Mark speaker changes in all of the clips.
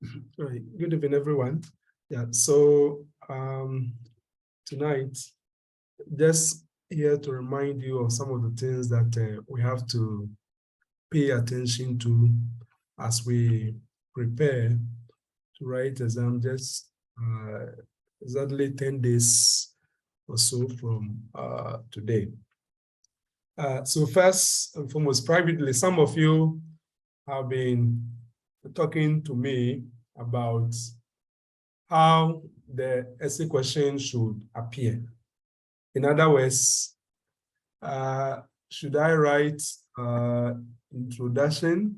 Speaker 1: All right. Good evening, everyone. Yeah. So tonight, just here to remind you of some of the things that we have to pay attention to as we prepare to write exam. Just exactly 10 days or so from today. So first and foremost, privately, some of you have been talking to me about how the essay question should appear. In other words, should I write introduction?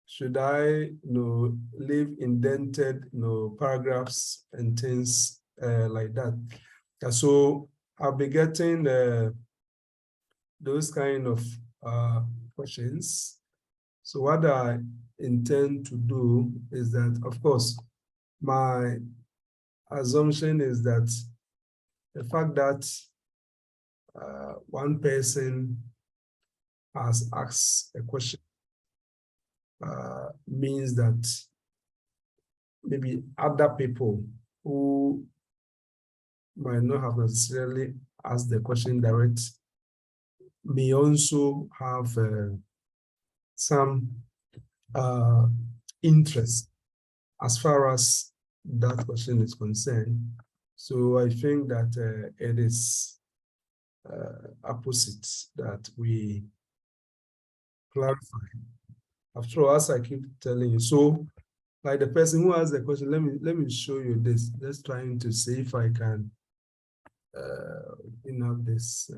Speaker 1: Should I leave indented paragraphs and things like that? So I'll be getting those kind of questions. So what I intend to do is that, of course, my assumption is that the fact that one person has asked a question means that maybe other people who might not have necessarily asked the question direct may also have some interest as far as that question is concerned. So I think that it is opposite that we clarify. After all, as I keep telling you, so like the person who asked the question, let me show you this. Just trying to see if I can open up this.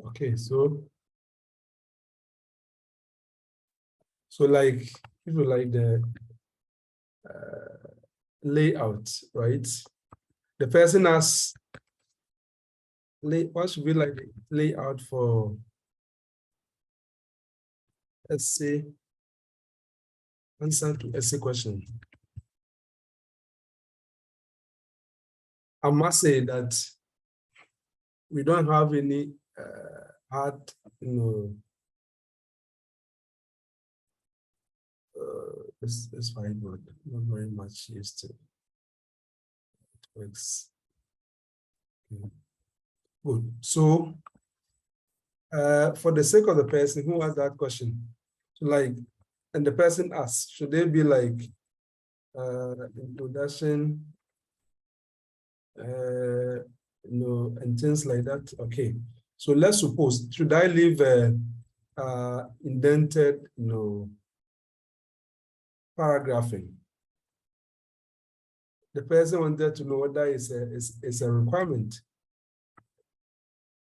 Speaker 1: Okay, so like if you like the layout, right? The person has what should be like the layout for, let's say, answer to essay question. I must say that we don't have any hard, this fine, but not very much used to. It works. Okay. Good. So, for the sake of the person who asked that question, so like, and the person asks, should they be like introduction, and things like that? Okay. So let's suppose, should I leave indented, paragraphing? The person wanted to know whether it's a requirement.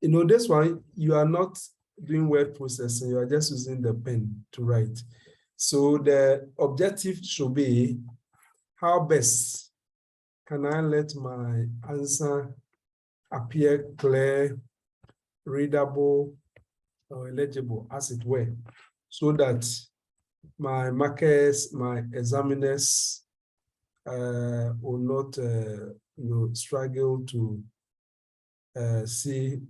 Speaker 1: This one, you are not doing word processing, you are just using the pen to write. So the objective should be, how best can I let my answer appear clear, readable, or legible, as it were, so that my markers, my examiners will not struggle to see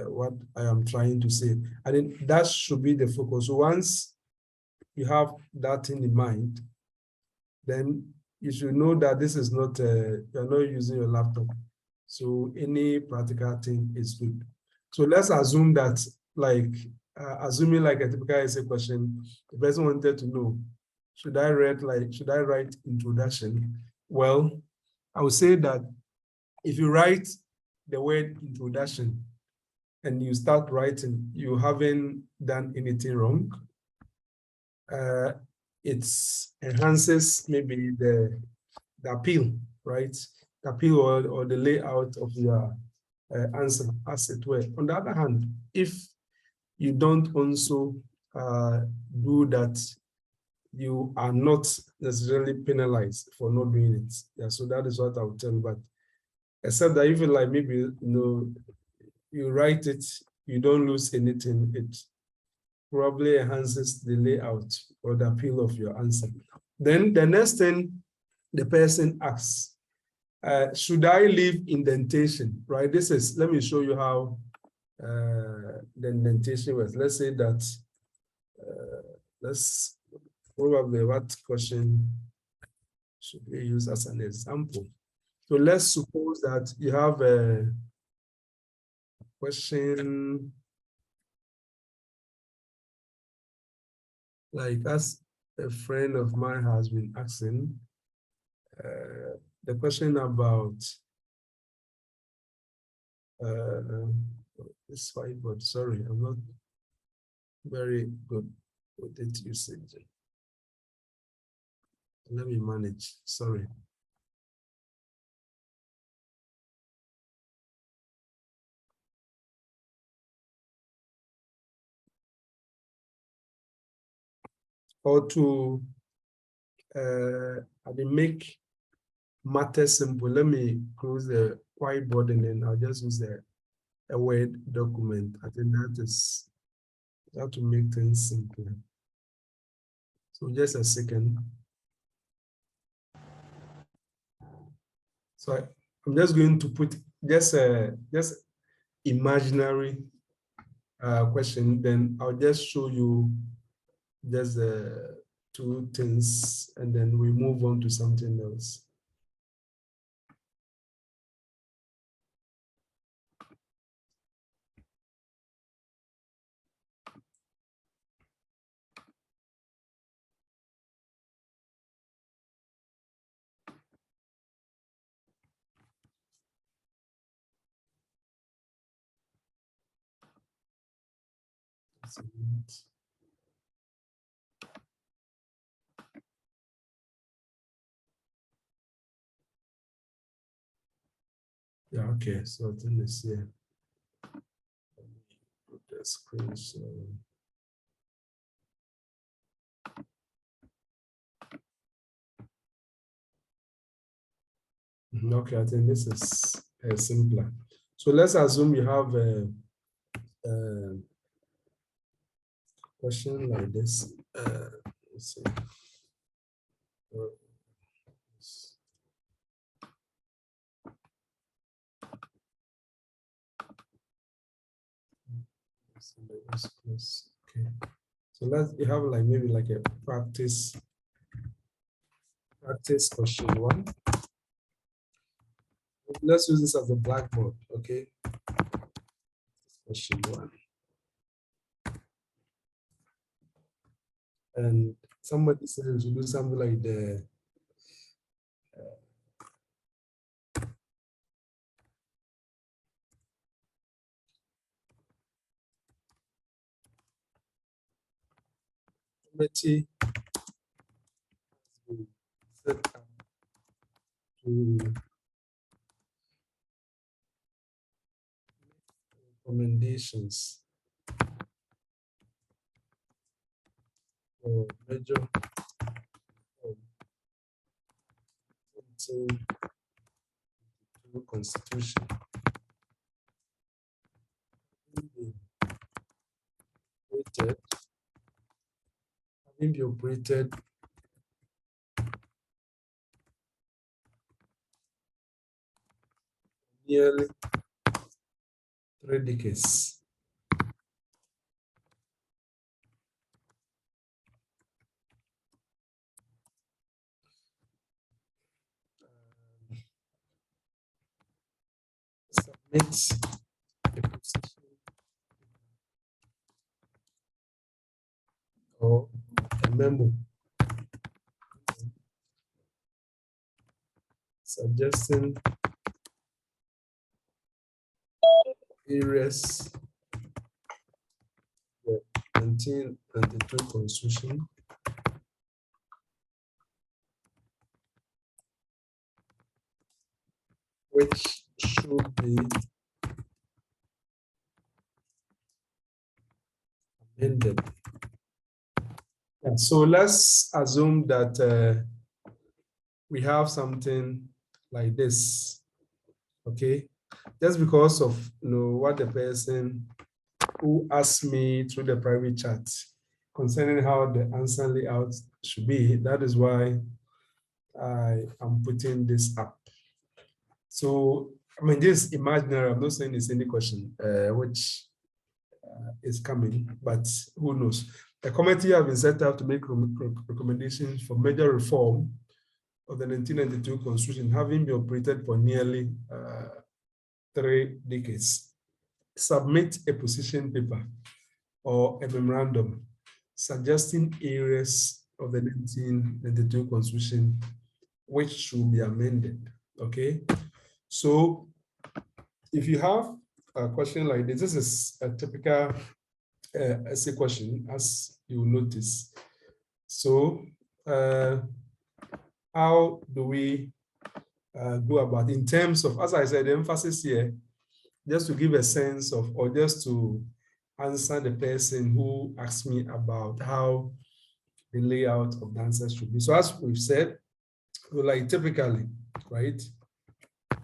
Speaker 1: what I am trying to say. I think that should be the focus. So once you have that in mind, then you should know that this is not, you're not using your laptop. So any practical thing is good. So let's assume that, like, assuming like a typical essay question, the person wanted to know, should I write introduction? Well, I would say that if you write the word introduction and you start writing, you haven't done anything wrong. It enhances maybe the appeal, right? The appeal or the layout of your answer, as it were. On the other hand, if you don't also do that, you are not necessarily penalized for not doing it. Yeah, so that is what I would tell you. But except that if you like, maybe you write it, you don't lose anything. It probably enhances the layout or the appeal of your answer. Then the next thing the person asks, should I leave indentation, right? This is, let me show you how the indentation works. Let's say that, let's probably what question should we use as an example? So let's suppose that you have a question like, as a friend of mine has been asking, the question about this whiteboard. Sorry, I'm not very good with it usage. Let me manage. Sorry. Or to make matters simple. Let me close the whiteboard and then I'll just use a Word document. I think that is how to make things simple. So just a second. So I'm just going to put just imaginary question. Then I'll just show you just two things, and then we move on to something else. Yeah, okay, so then let's see. Let me put the screen so. Okay, I think this is simpler. So let's assume you have a question like this. Let's see. Okay. So you have like maybe like a practice question one. Let's use this as a blackboard, okay? Question one. And somebody says to do something like the committee set up to recommendations for major constitution. Having been operated nearly 3 decades. Submit a position or a memo suggesting areas the 1992 Constitution which should be amended. Yeah, so let's assume that we have something like this, okay? Just because of what the person who asked me through the private chat concerning how the answer layout should be, that is why I am putting this up. So, I mean, this is imaginary. I'm not saying it's any question, which is coming, but who knows? A committee has been set up to make recommendations for major reform of the 1992 Constitution, having been operated for nearly 3 decades. Submit a position paper or a memorandum suggesting areas of the 1992 Constitution which should be amended. Okay, so if you have a question like this, this is a typical essay question, as you will notice. So, how do we go about in terms of, as I said, the emphasis here, just to give a sense of, or just to answer the person who asked me about how the layout of the answers should be. So as we've said, like typically, right,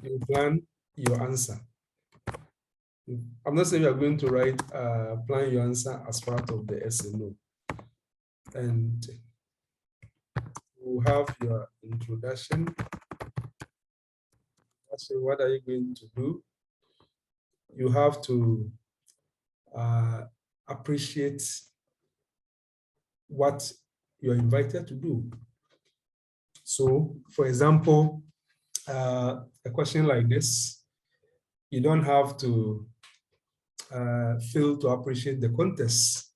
Speaker 1: you plan your answer. I'm not saying you're going to write, plan your answer as part of the essay, no. And you have your introduction. So what are you going to do? You have to appreciate what you're invited to do. So, for example, a question like this, you don't have to fail to appreciate the context.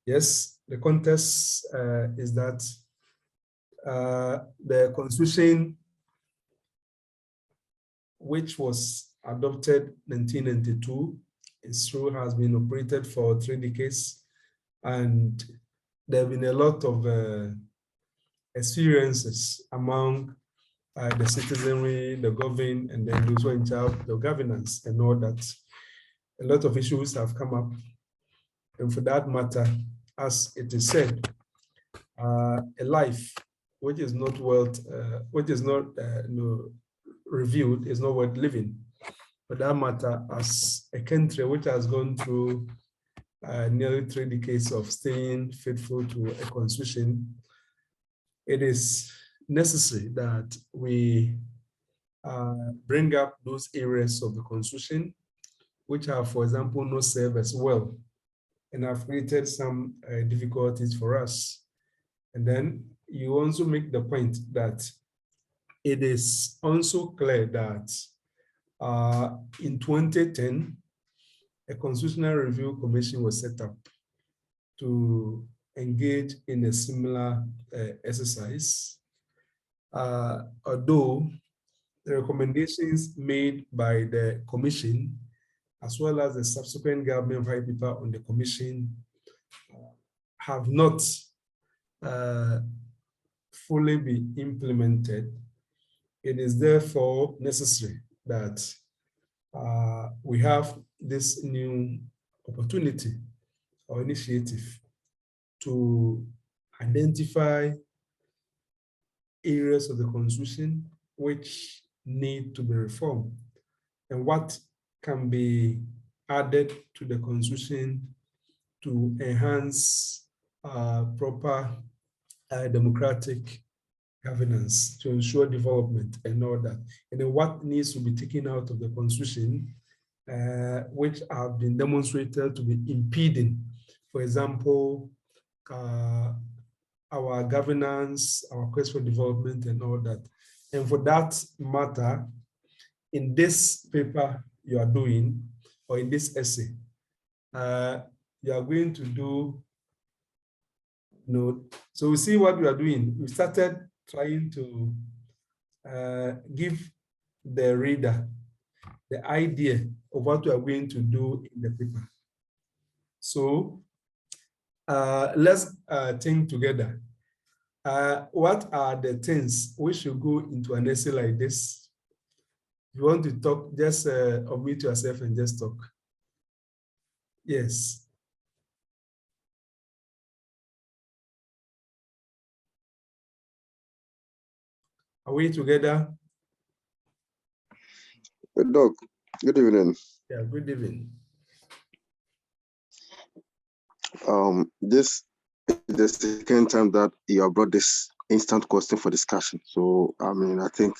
Speaker 1: Yes, the context is that the Constitution, which was adopted 1992, is true, has been operated for 3 decades, and there have been a lot of experiences among the citizenry, the governed, and then those who are in charge of the governance, and all that. A lot of issues have come up, and for that matter, as it is said, a life which is not worth, which is not reviewed, is not worth living. For that matter, as a country which has gone through nearly 3 decades of staying faithful to a constitution, it is necessary that we bring up those areas of the constitution which have, for example, not served as well and have created some difficulties for us. And then you also make the point that it is also clear that in 2010, a constitutional review commission was set up to engage in a similar exercise. Although the recommendations made by the commission, as well as the subsequent government white paper on the commission, have not fully been implemented, it is therefore necessary that we have this new opportunity or initiative to identify areas of the Constitution which need to be reformed and what can be added to the Constitution to enhance proper democratic governance, to ensure development and all that. And then what needs to be taken out of the Constitution, which have been demonstrated to be impeding, for example, our governance, our quest for development and all that. And for that matter, in this paper you are doing, or in this essay, you are going to do, so we see what we are doing. We started trying to give the reader the idea of what we are going to do in the paper. So let's think together. What are the things we should go into an essay like this? If you want to talk, just unmute yourself and just talk. Yes. Are we together?
Speaker 2: Doc, good evening.
Speaker 1: Yeah, good evening.
Speaker 2: This is the second time that you have brought this instant question for discussion. So, I mean, I think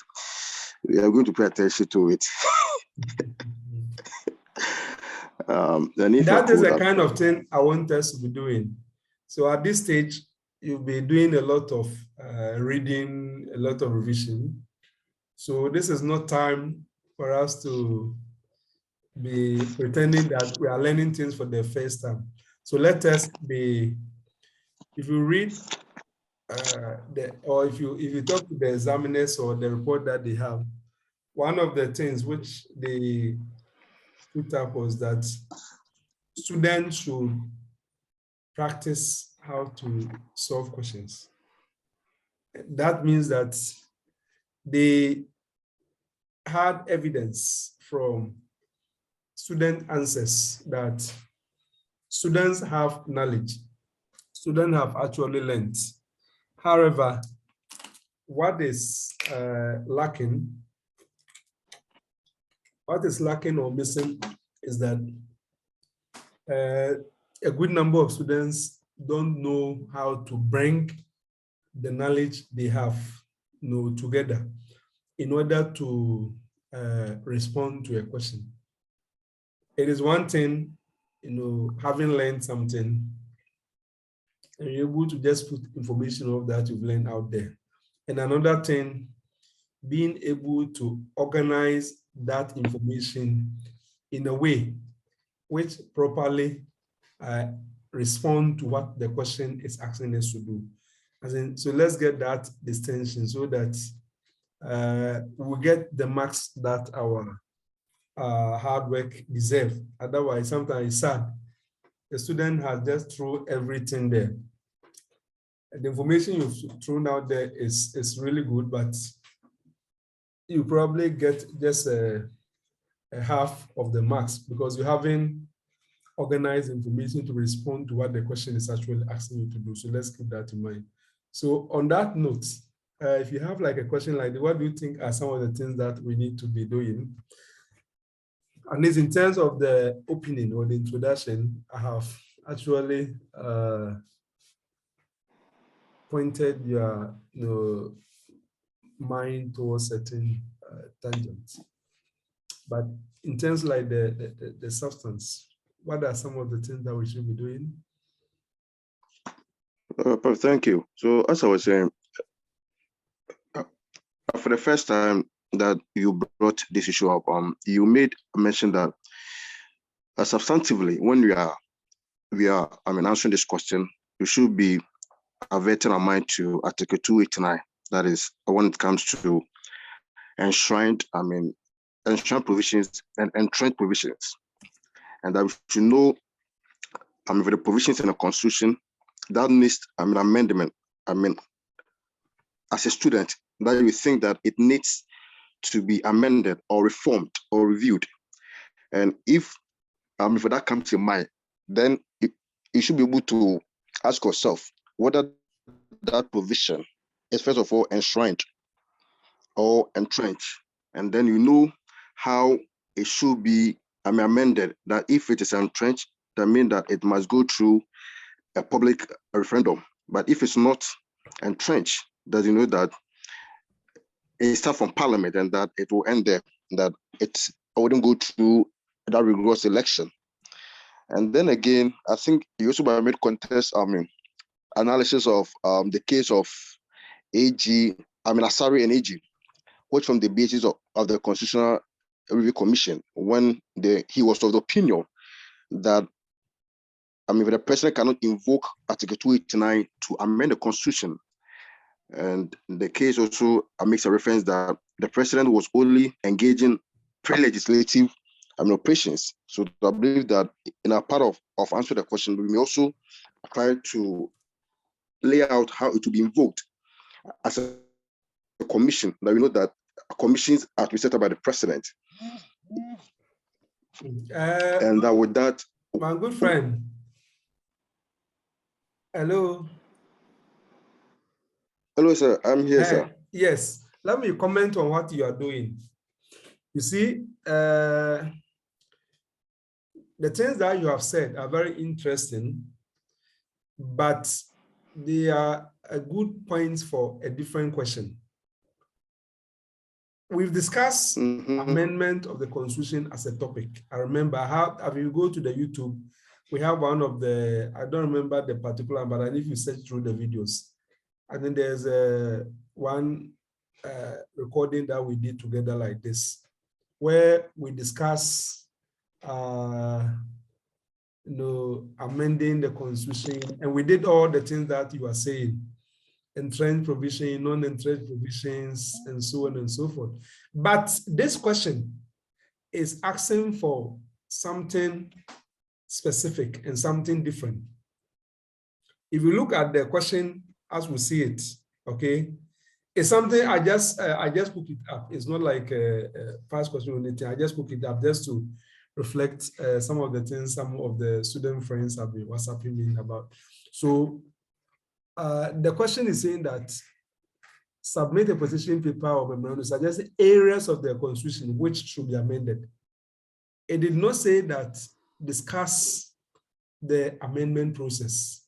Speaker 2: we are going to pay attention to it. And if
Speaker 1: That is the kind of thing I want us to be doing. So at this stage, you'll be doing a lot of reading, a lot of revision. So this is not time for us to be pretending that we are learning things for the first time. So let us be, if you read or if you talk to the examiners or the report that they have, one of the things which they put up was that students should practice how to solve questions. That means that they had evidence from student answers that students have knowledge, students have actually learned. However, what is lacking or missing is that a good number of students don't know how to bring the knowledge they have, together in order to respond to a question. It is one thing, having learned something, and you're able to just put information of that you've learned out there. And another thing, being able to organize that information in a way which properly respond to what the question is asking us to do. So let's get that distinction so that we get the marks that our hard work deserve. Otherwise, sometimes it's sad. The student has just thrown everything there. The information you've thrown out there is really good, but you probably get just a half of the marks because you haven't organized information to respond to what the question is actually asking you to do. So let's keep that in mind. So on that note, if you have like a question like that, what do you think are some of the things that we need to be doing? And this in terms of the opening or the introduction, I have actually pointed your mind towards certain tangents. But in terms like the substance, what are some of the things that we should be doing?
Speaker 2: Thank you. So as I was saying, for the first time that you brought this issue up, you made mention that substantively, when we are answering this question, we should be averting our mind to Article 289. That is when it comes to enshrined provisions and entrenched provisions, and that we should know, for the provisions in the Constitution that needs, amendment. As a student, that you think that it needs to be amended or reformed or reviewed, and if that comes to mind, then you should be able to ask yourself whether that provision is first of all enshrined or entrenched, and then you know how it should be amended. That if it is entrenched, that means that it must go through a public referendum. But if it's not entrenched, that you know that it starts from Parliament and that it will end there, that it wouldn't go through that rigorous election. And then again, I think you also made contest analysis of the case of Asari and AG, which from the basis of the Constitutional Review Commission, when he was of the opinion that the president cannot invoke Article 289 to amend the Constitution. And the case also makes a reference that the president was only engaging pre-legislative operations. So I believe that in a part of answering the question, we may also try to lay out how it will be invoked as a commission. That we know that commissions are to be set up by the president. And that with that,
Speaker 1: my good friend. Hello.
Speaker 2: Hello, sir. I'm here, sir.
Speaker 1: Yes. Let me comment on what you are doing. You see, the things that you have said are very interesting, but they are a good point for a different question. We've discussed amendment of the Constitution as a topic. I remember how, if you go to the YouTube, we have one of the, I don't remember the particular, but I need to search through the videos. I think there's one recording that we did together like this, where we discuss amending the Constitution, and we did all the things that you are saying. Entrenched provision, non-entrenched provisions, and so on and so forth. But this question is asking for something specific and something different. If you look at the question as we see it, okay, it's something I just cook it up. It's not like a fast question or anything. I just cook it up just to reflect some of the things some of the student friends have been WhatsApping me about. So the question is saying that submit a position paper or memorandum to suggest areas of the Constitution which should be amended. It did not say that discuss the amendment process.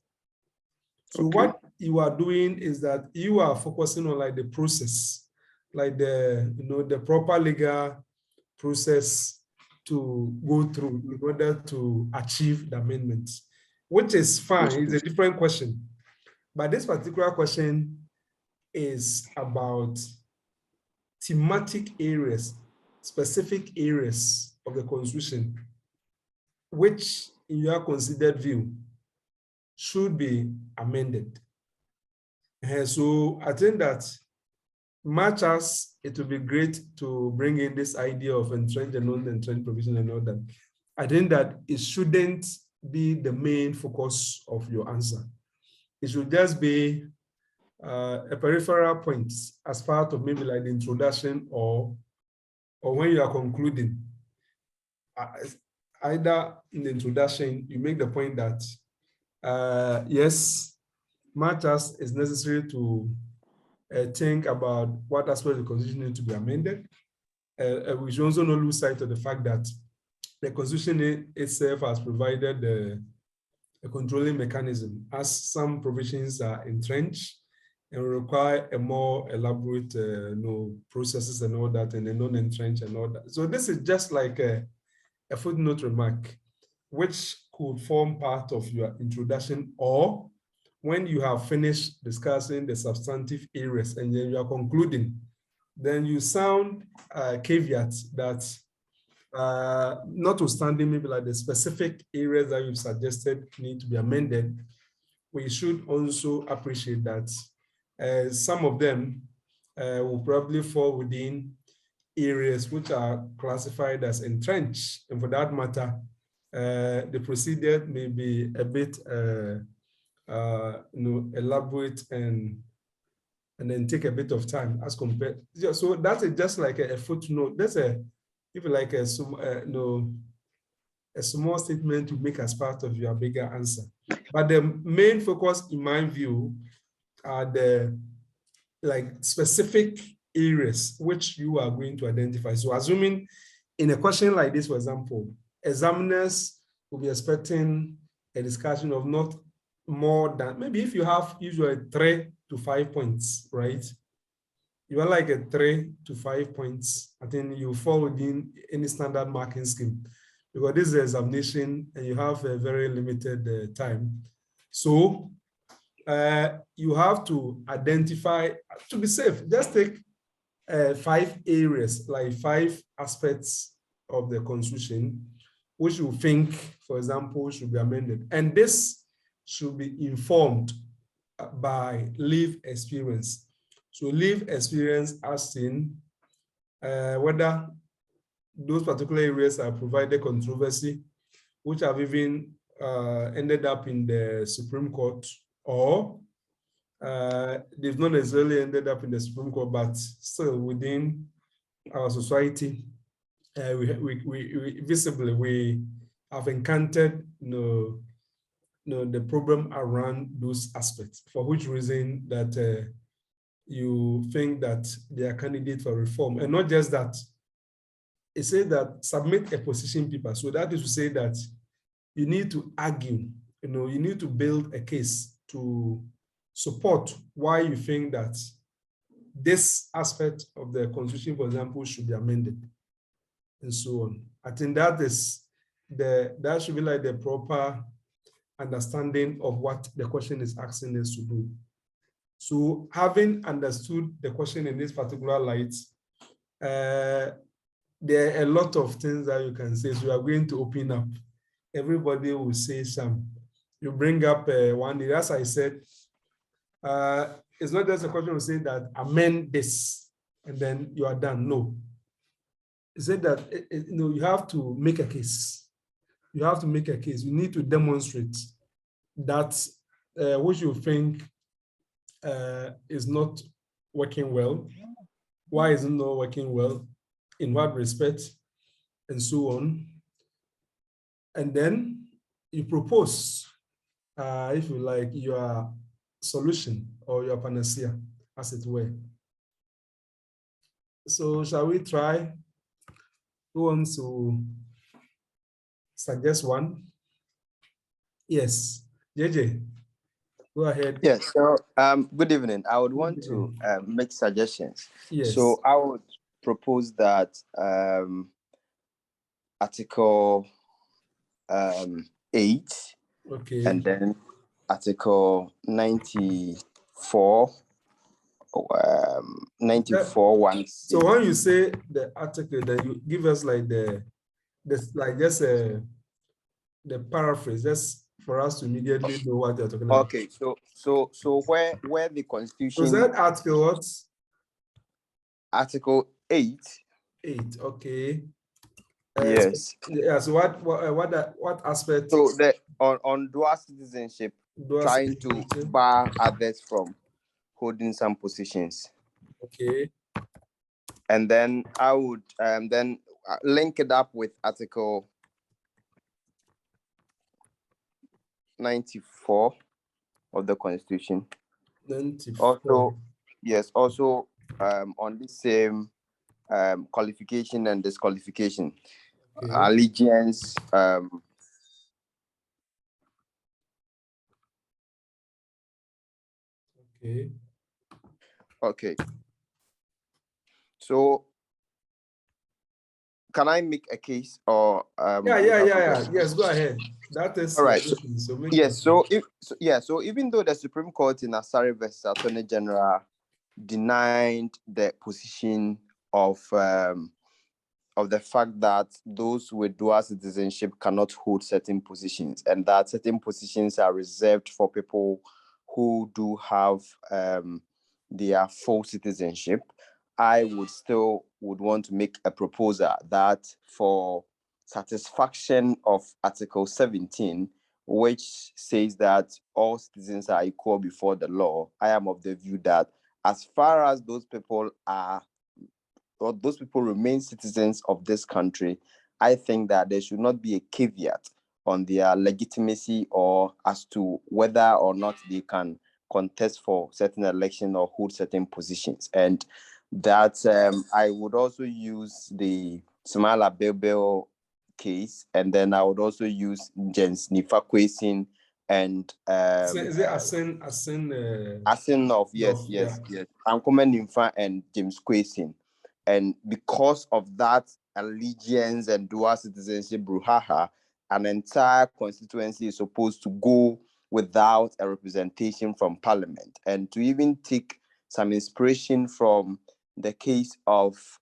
Speaker 1: So what you are doing is that you are focusing on like the process, like the the proper legal process to go through in order to achieve the amendment, which is fine. It's a different question. But this particular question is about thematic areas, specific areas of the Constitution, which in your considered view should be amended. And so I think that much as it would be great to bring in this idea of entrenched and non-entrenched provision and all that, I think that it shouldn't be the main focus of your answer. It should just be a peripheral point as part of maybe like the introduction or when you are concluding. Either in the introduction, you make the point that yes, much as it's necessary to think about what aspects of the Constitution need to be amended, we should also not lose sight of the fact that the Constitution itself has provided a controlling mechanism, as some provisions are entrenched and require a more elaborate processes and all that, and the non-entrenched and all that. So this is just like a footnote remark, which could form part of your introduction, or when you have finished discussing the substantive areas and then you are concluding, then you sound caveats that notwithstanding maybe like the specific areas that you've suggested need to be amended, we should also appreciate that some of them will probably fall within areas which are classified as entrenched, and for that matter, the procedure may be a bit elaborate and then take a bit of time as compared. So that is just like a footnote. That's like a small statement to make as part of your bigger answer. But the main focus, in my view, are the like specific areas which you are going to identify. So assuming in a question like this, for example, examiners will be expecting a discussion of not more than, maybe if you have usually 3 to 5 points, right? You are like a 3 to 5 points. I think you fall within any standard marking scheme, because this is an examination and you have a very limited time. So you have to identify, to be safe, just take 5 areas, like 5 aspects of the Constitution, which you think, for example, should be amended. And this should be informed by lived experience. So lived experience as in whether those particular areas are provided controversy, which have even ended up in the Supreme Court, or they've not necessarily ended up in the Supreme Court, but still within our society, we visibly we have encountered the problem around those aspects, for which reason that you think that they are candidates for reform. And not just that, it says that submit a position paper. So that is to say that you need to argue, you need to build a case to support why you think that this aspect of the Constitution, for example, should be amended, and so on. I think that should be like the proper understanding of what the question is asking us to do. So having understood the question in this particular light, there are a lot of things that you can say. So we are going to open up. Everybody will say some. You bring up one, as I said, it's not just a question of saying that amend this and then you are done. No. It said that you have to make a case. You have to make a case. You need to demonstrate that which you think is not working well. Why is it not working well? In what respect? And so on. And then you propose, if you like, your solution or your panacea, as it were. So shall we try? Who wants to suggest one? Yes, JJ, go ahead.
Speaker 3: Yes, so good evening. I would want to make suggestions.
Speaker 1: Yes.
Speaker 3: So I would propose that Article 8,
Speaker 1: Okay.
Speaker 3: and then Article 94, 94 1.
Speaker 1: So when you say the article, then you give us like the paraphrase, just for us to immediately know what you're talking about.
Speaker 3: Okay, so where the Constitution.
Speaker 1: So that article what?
Speaker 3: Article 8.
Speaker 1: 8. Okay.
Speaker 3: Yes.
Speaker 1: Yeah. So what aspect?
Speaker 3: So on dual citizenship, trying to bar others from holding some positions.
Speaker 1: Okay.
Speaker 3: And then I would then link it up with Article 94 of the Constitution.
Speaker 1: 94.
Speaker 3: Also, yes, also on the same qualification and disqualification,
Speaker 1: okay.
Speaker 3: Allegiance.
Speaker 1: Okay.
Speaker 3: Okay. So, can I make a case or?
Speaker 1: Yeah. Yes, go ahead. That is
Speaker 3: all right.
Speaker 1: So
Speaker 3: yes. So even though the Supreme Court in Asari versus Attorney General denied the position of the fact that those with dual citizenship cannot hold certain positions, and that certain positions are reserved for people who do have their full citizenship, I would want to make a proposal that for satisfaction of Article 17, which says that all citizens are equal before the law, I am of the view that as far as those people remain citizens of this country, I think that there should not be a caveat on their legitimacy or as to whether or not they can contest for certain election or hold certain positions. And that I would also use the Smala Bebel case, and then I would also use Jens Nifakwesin and
Speaker 1: is it Asin
Speaker 3: Asinov, yes. I'm coming Nifa and James Kwesin. And because of that allegiance and dual citizenship brouhaha, an entire constituency is supposed to go without a representation from Parliament. And to even take some inspiration from the case of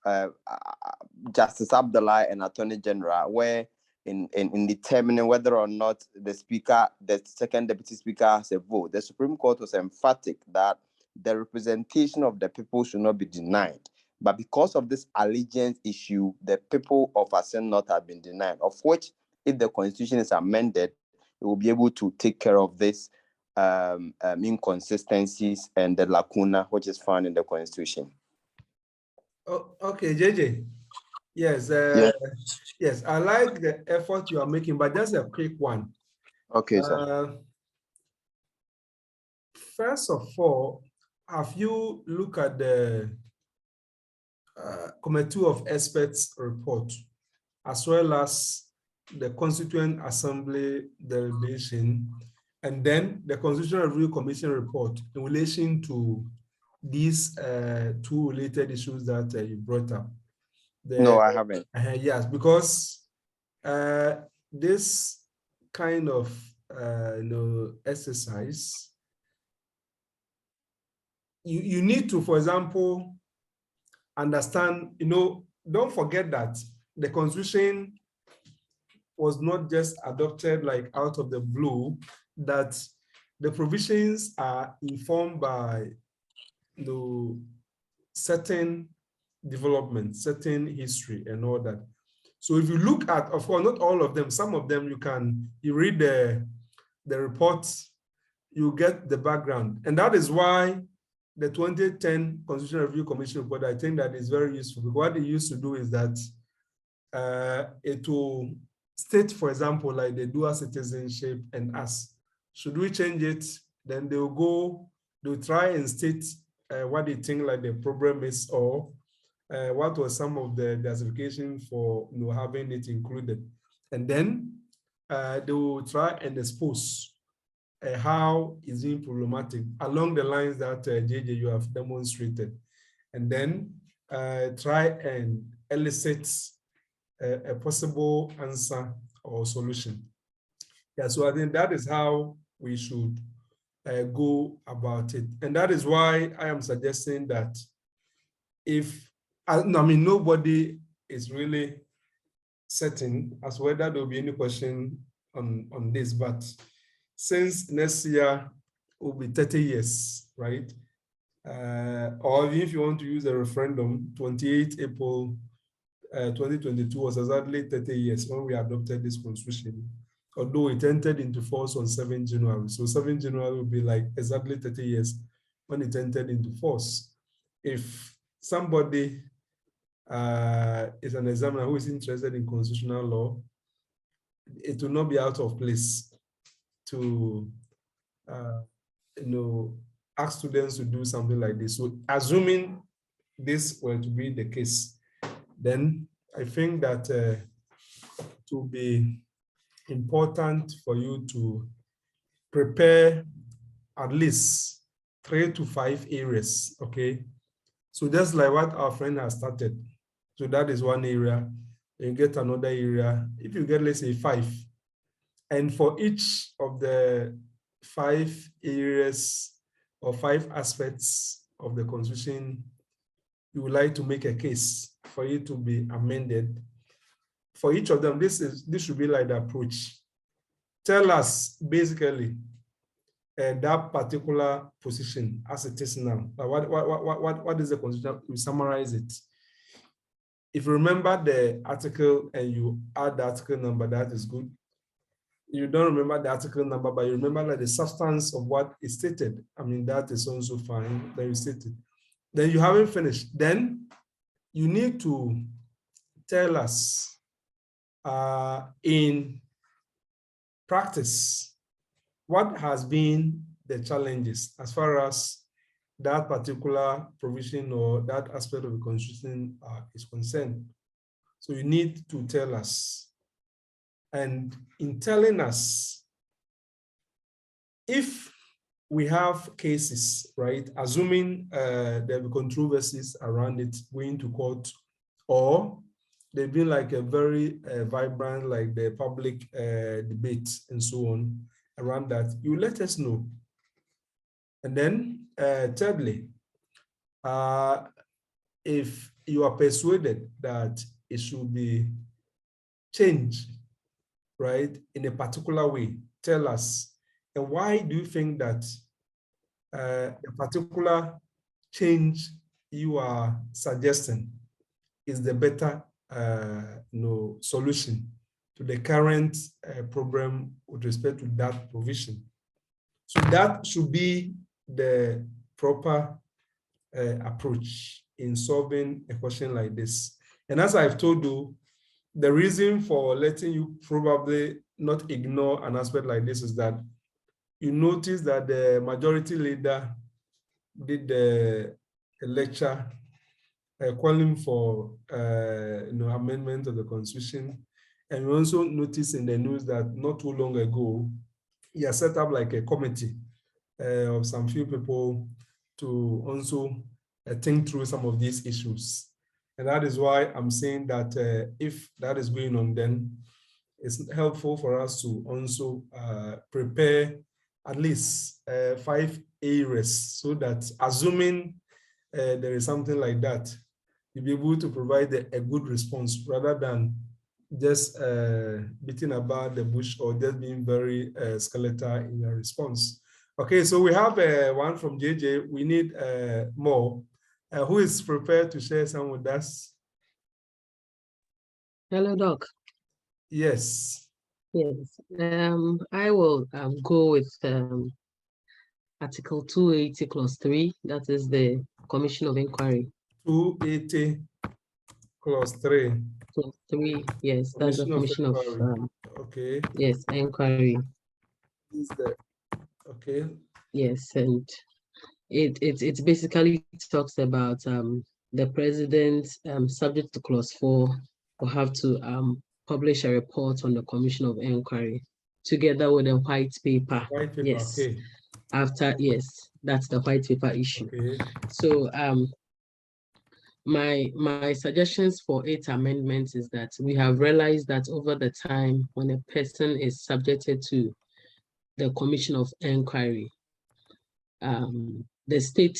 Speaker 3: Justice Abdullah and Attorney General, where in determining whether or not the second deputy speaker has a vote, the Supreme Court was emphatic that the representation of the people should not be denied. But because of this allegiance issue, the people of Asen North have been denied, of which, if the Constitution is amended, it will be able to take care of this inconsistencies and the lacuna which is found in the Constitution.
Speaker 1: Oh, okay, JJ. Yes, yes, I like the effort you are making, but just a quick one.
Speaker 3: Okay, sir.
Speaker 1: First of all, have you looked at the Committee of Experts report, as well as the Constituent Assembly deliberation, and then the Constitutional Review Commission report in relation to these two related issues that you brought up.
Speaker 3: No, I haven't.
Speaker 1: Yes, because this kind of exercise, you need to, for example, understand, don't forget that the Constitution was not just adopted like out of the blue, that the provisions are informed by certain development, certain history and all that. So if you look at, of course, not all of them, some of them you read the reports, you get the background. And that is why the 2010 Constitutional Review Commission report, I think that is very useful. Because what it used to do is that it will state, for example, like the dual citizenship and us. Should we change it? Then they'll try and state what they think like the problem is, or what was some of the justification for having it included. And then they will try and expose how is it problematic along the lines that JJ, you have demonstrated. And then try and elicit a possible answer or solution. Yeah, so I think that is how we should go about it. And that is why I am suggesting that nobody is really certain as whether there will be any question on this, but since next year will be 30 years, right? Or if you want to use a referendum, 28 April 2022 was exactly 30 years when we adopted this constitution, although it entered into force on 7 January. So 7 January will be like exactly 30 years when it entered into force. If somebody is an examiner who is interested in constitutional law, it will not be out of place to ask students to do something like this. So assuming this were to be the case, then I think that it will be important for you to prepare at least 3 to 5 areas, okay? So just like what our friend has started. So that is one area. You get another area. If you get, let's say, 5, and for each of the 5 areas or 5 aspects of the Constitution, you would like to make a case for it to be amended. For each of them, this should be like the approach. Tell us basically that particular position as it is now. What is the Constitution? We summarize it. If you remember the article and you add the article number, that is good. You don't remember the article number, but you remember like the substance of what is stated. I mean, that is also fine. Then you state it. Then you haven't finished. Then you need to tell us in practice what has been the challenges as far as that particular provision or that aspect of the Constitution is concerned. So you need to tell us. And in telling us, if we have cases, right, assuming there will be controversies around it going to court, or there've been like a very vibrant, like the public debate and so on around that, you let us know. And then thirdly, if you are persuaded that it should be changed, right, in a particular way, tell us. And why do you think that a particular change you are suggesting is the better solution to the current problem with respect to that provision? So that should be the proper approach in solving a question like this. And as I've told you, the reason for letting you probably not ignore an aspect like this is that you notice that the majority leader did a lecture calling for amendment of the Constitution. And we also noticed in the news that not too long ago, he has set up like a committee of some few people to also think through some of these issues. And that is why I'm saying that if that is going on, then it's helpful for us to also prepare at least 5 areas, so that assuming there is something like that, you'll be able to provide a good response rather than just beating about the bush or just being very skeletal in your response. Okay, so we have one from JJ. We need more. Who is prepared to share some with us?
Speaker 4: Hello, Doc.
Speaker 1: Yes.
Speaker 4: Yes. I will go with Article 280 Clause 3. That is the Commission of Inquiry.
Speaker 1: 280 Clause 3.
Speaker 4: Clause 3. Yes, that's the Commission of
Speaker 1: okay.
Speaker 4: Yes, Inquiry.
Speaker 1: Is the okay?
Speaker 4: Yes, and it basically talks about the president, subject to Clause 4, will have to publish a report on the Commission of Inquiry together with a white paper.
Speaker 1: White paper,
Speaker 4: yes.
Speaker 1: okay.
Speaker 4: After, yes, that's the white paper issue.
Speaker 1: Okay.
Speaker 4: So my suggestions for 8 amendments is that we have realized that over the time when a person is subjected to the Commission of Inquiry, the state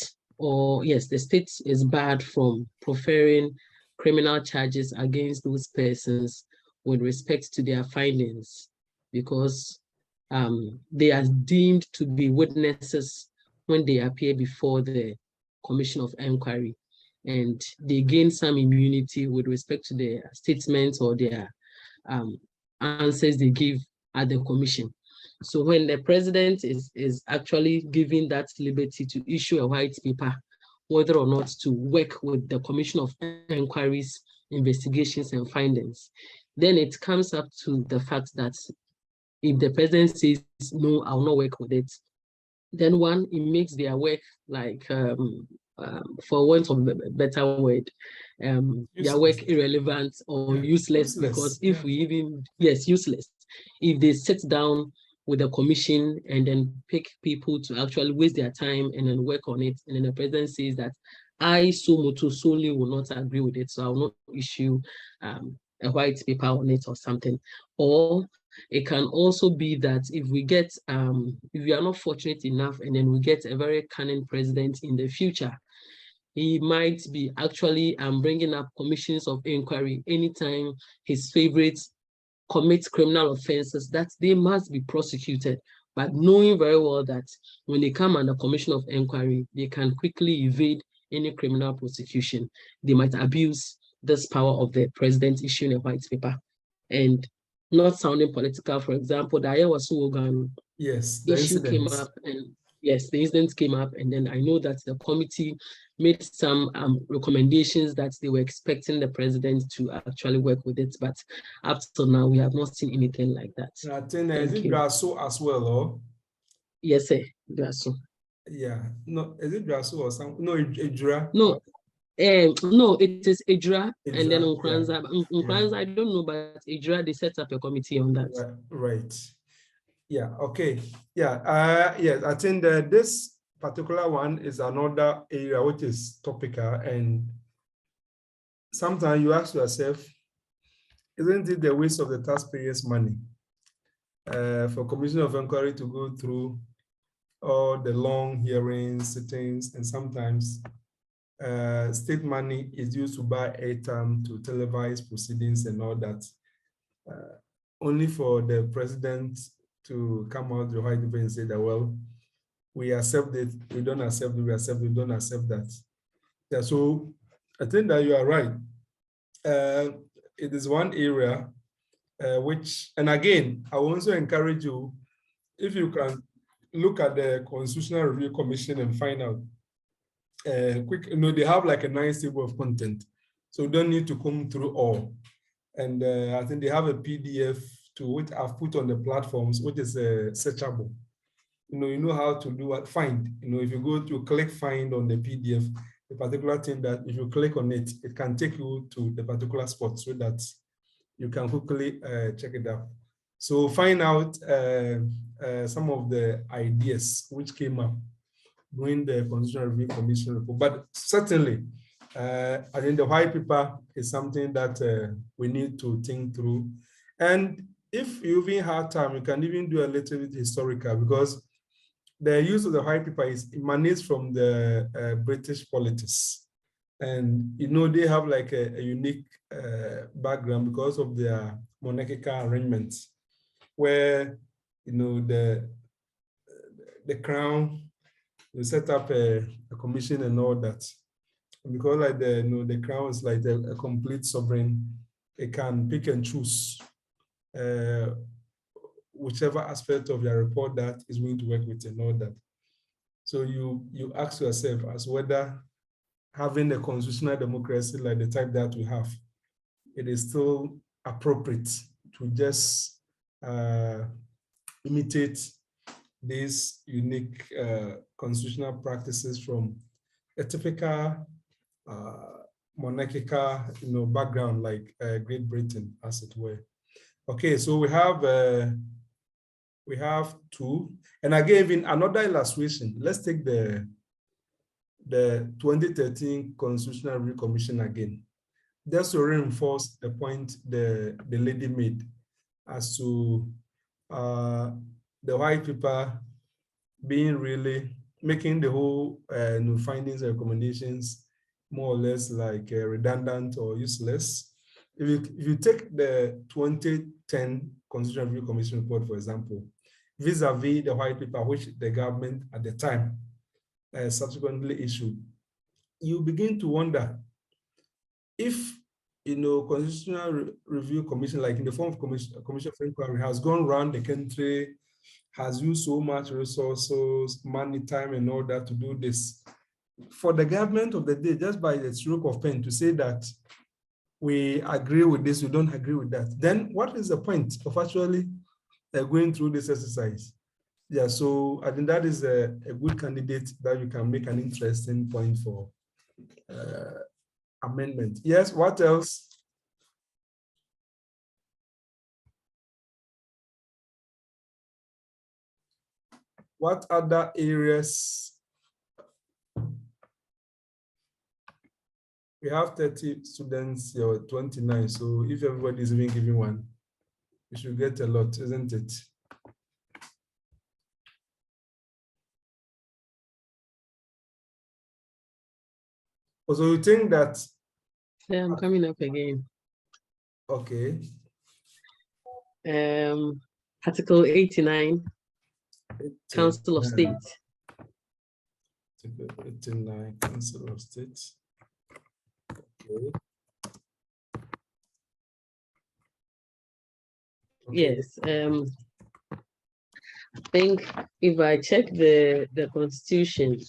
Speaker 4: is barred from preferring criminal charges against those persons with respect to their findings, because they are deemed to be witnesses when they appear before the Commission of Inquiry, and they gain some immunity with respect to their statements or their answers they give at the commission. So when the president is actually given that liberty to issue a white paper, whether or not to work with the Commission of Inquiry's investigations and findings, then it comes up to the fact that if the president says, no, I will not work with it, then one, it makes their work like, for want of a better word, their work irrelevant or useless, because if we even, useless. If they sit down with the commission and then pick people to actually waste their time and then work on it, and then the president says that I solely will not agree with it, so I will not issue a white paper on it or something. Or it can also be that if we get, if we are not fortunate enough and then we get a very cunning president in the future, he might be actually bringing up commissions of inquiry anytime his favorites commit criminal offenses that they must be prosecuted, but knowing very well that when they come under commission of inquiry, they can quickly evade any criminal prosecution. They might abuse this power of the president issuing a white paper. And not sounding political, for example, the Iowa Suwogan issue came up, and yes, the incident came up, and then I know that the committee made some recommendations that they were expecting the president to actually work with it, but up to now we have not seen anything like that.
Speaker 1: I think is it Judicial as well, or?
Speaker 4: Yes, sir, Judicial.
Speaker 1: Yeah, no, is it Judicial or something? No, Ejura.
Speaker 4: No. No, it is Ejura, and then Nkranza, I don't know, but Ejura, they set up a committee on that.
Speaker 1: Right. Yeah, okay. Yeah, yes, I think that this particular one is another area which is topical, and sometimes you ask yourself, isn't it the waste of the taxpayers' money for Commission of Inquiry to go through all the long hearings, sittings, and sometimes state money is used to buy airtime to televise proceedings and all that, only for the president to come out the white paper and say that, well, we accept it, we don't accept it, we accept it, we don't accept that. Yeah, so I think that you are right. It is one area which, and again, I will also encourage you, if you can look at the Constitutional Review Commission and find out quick, they have like a nice table of content, so you don't need to come through all. And I think they have a PDF to which I've put on the platforms, which is searchable. You know how to do what find. If you go to click find on the PDF, the particular thing that if you click on it, it can take you to the particular spot so that you can quickly check it out. So find out some of the ideas which came up during the Constitutional Review Commission report. But certainly, I think the white paper is something that we need to think through. And if you even have time, you can even do a little bit historical, because the use of the white paper emanates from the British politics. And, you know, they have like a unique background because of their monarchical arrangements, where, you know, the crown will set up a commission and all that. And because like the crown is like a complete sovereign, it can pick and choose whichever aspect of your report that is going to work with and all that. So you ask yourself as whether having a constitutional democracy like the type that we have, it is still appropriate to just imitate these unique constitutional practices from a typical monarchical, you know, background like Great Britain, as it were. Okay, so we have two, and I gave in another illustration. Let's take the 2013 Constitutional Review Commission again, just to reinforce the point the lady made as to the white paper being really making the whole new findings and recommendations more or less like redundant or useless. If you take the 2010 Constitutional Review Commission report, for example, vis-a-vis the white paper which the government at the time subsequently issued, you begin to wonder if, you know, Constitutional Review Commission, like in the form of commission for inquiry, has gone around the country, has used so much resources, money, time, and all that to do this. For the government of the day, just by the stroke of pen, to say that we agree with this, we don't agree with that, then what is the point of actually going through this exercise? Yeah, so I think that is a good candidate that you can make an interesting point for amendment. Yes, what else? What other areas? We have 30 students or 29, so if everybody is even giving one, we should get a lot, isn't it? So you think that?
Speaker 4: Yeah, I'm coming up again.
Speaker 1: Okay.
Speaker 4: Article 89, Council of State.
Speaker 1: Article 89, Council of State. Okay.
Speaker 4: Yes. I think if I check the Constitution,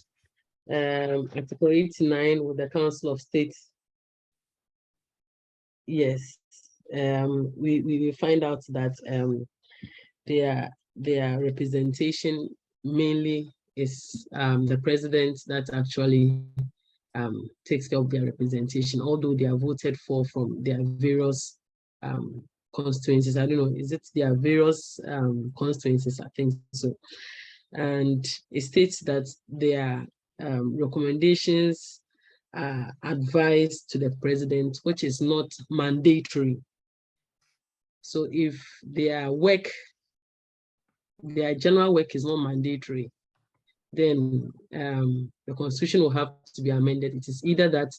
Speaker 4: Article 89 with the Council of State, yes, we find out that their representation mainly is the president that actually takes care of their representation, although they are voted for from their various constituencies. I don't know, is it their various constituencies? I think so. And it states that their recommendations are advised to the president, which is not mandatory. So if their general work is not mandatory, then the Constitution will have to be amended. It is either that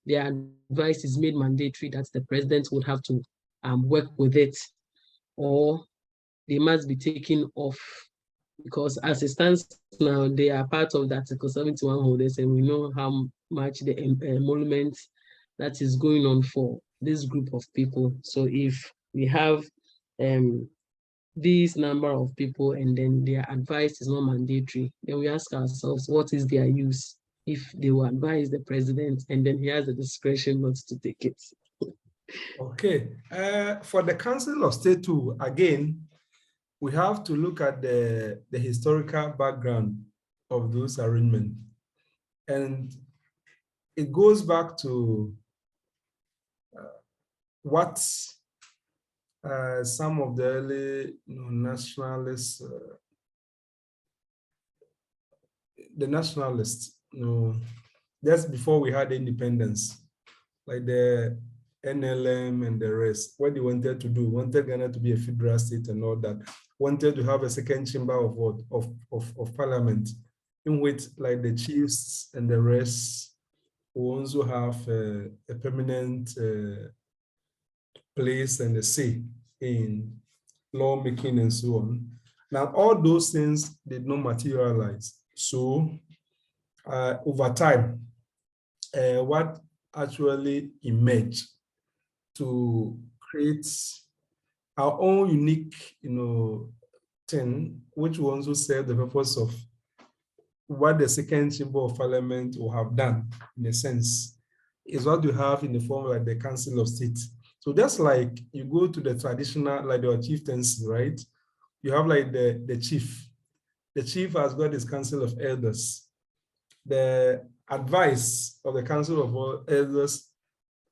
Speaker 4: their advice is made mandatory, that the president would have to work with it, or they must be taken off, because as it stands now, they are part of the Article 71 holders, and we know how much the emolument that is going on for this group of people. So if we have these number of people and then their advice is not mandatory, then we ask ourselves, what is their use if they will advise the president and then he has the discretion not to take it?
Speaker 1: Okay, for the Council of State too, again, we have to look at the historical background of those arrangements. And it goes back to what some of the early nationalists, the nationalists, just before we had independence, like the NLM and the rest, what they wanted to do, wanted Ghana to be a federal state and all that, wanted to have a second chamber of what of parliament, in which like the chiefs and the rest will also have a permanent place and a say in lawmaking and so on. Now, all those things did not materialize. So over time, what actually emerged to create our own unique, thing, which will also serve the purpose of what the second chamber of parliament will have done, in a sense, is what you have in the form like the Council of State. So just like you go to the traditional, like the chieftaincy, right? You have like the chief. The chief has got his council of elders. The advice of the council of elders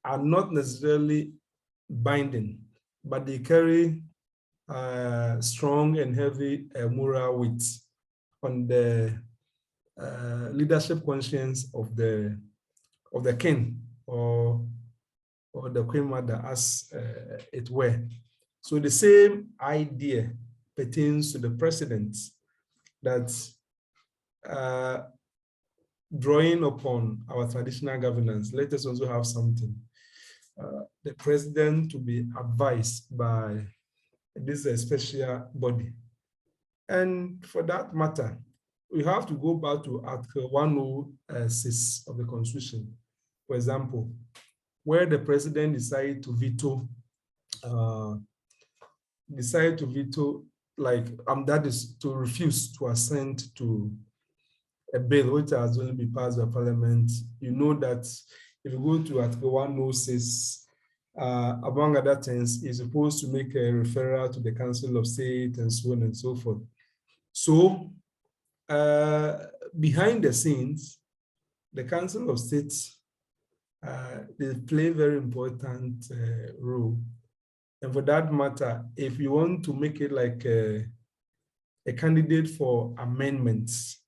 Speaker 1: are not necessarily binding, but they carry strong and heavy moral weight on the leadership conscience of the king or the queen mother, as it were. So the same idea pertains to the president, that drawing upon our traditional governance, let us also have something. The president to be advised by this special body. And for that matter, we have to go back to Article 106 of the Constitution, for example, where the president decided to veto, that is to refuse to assent to a bill which has only been passed by Parliament. You know that if you go to Article 106, among other things, is supposed to make a referral to the Council of State and so on and so forth. So behind the scenes, the Council of State, they play a very important role. And for that matter, if you want to make it like a candidate for amendments,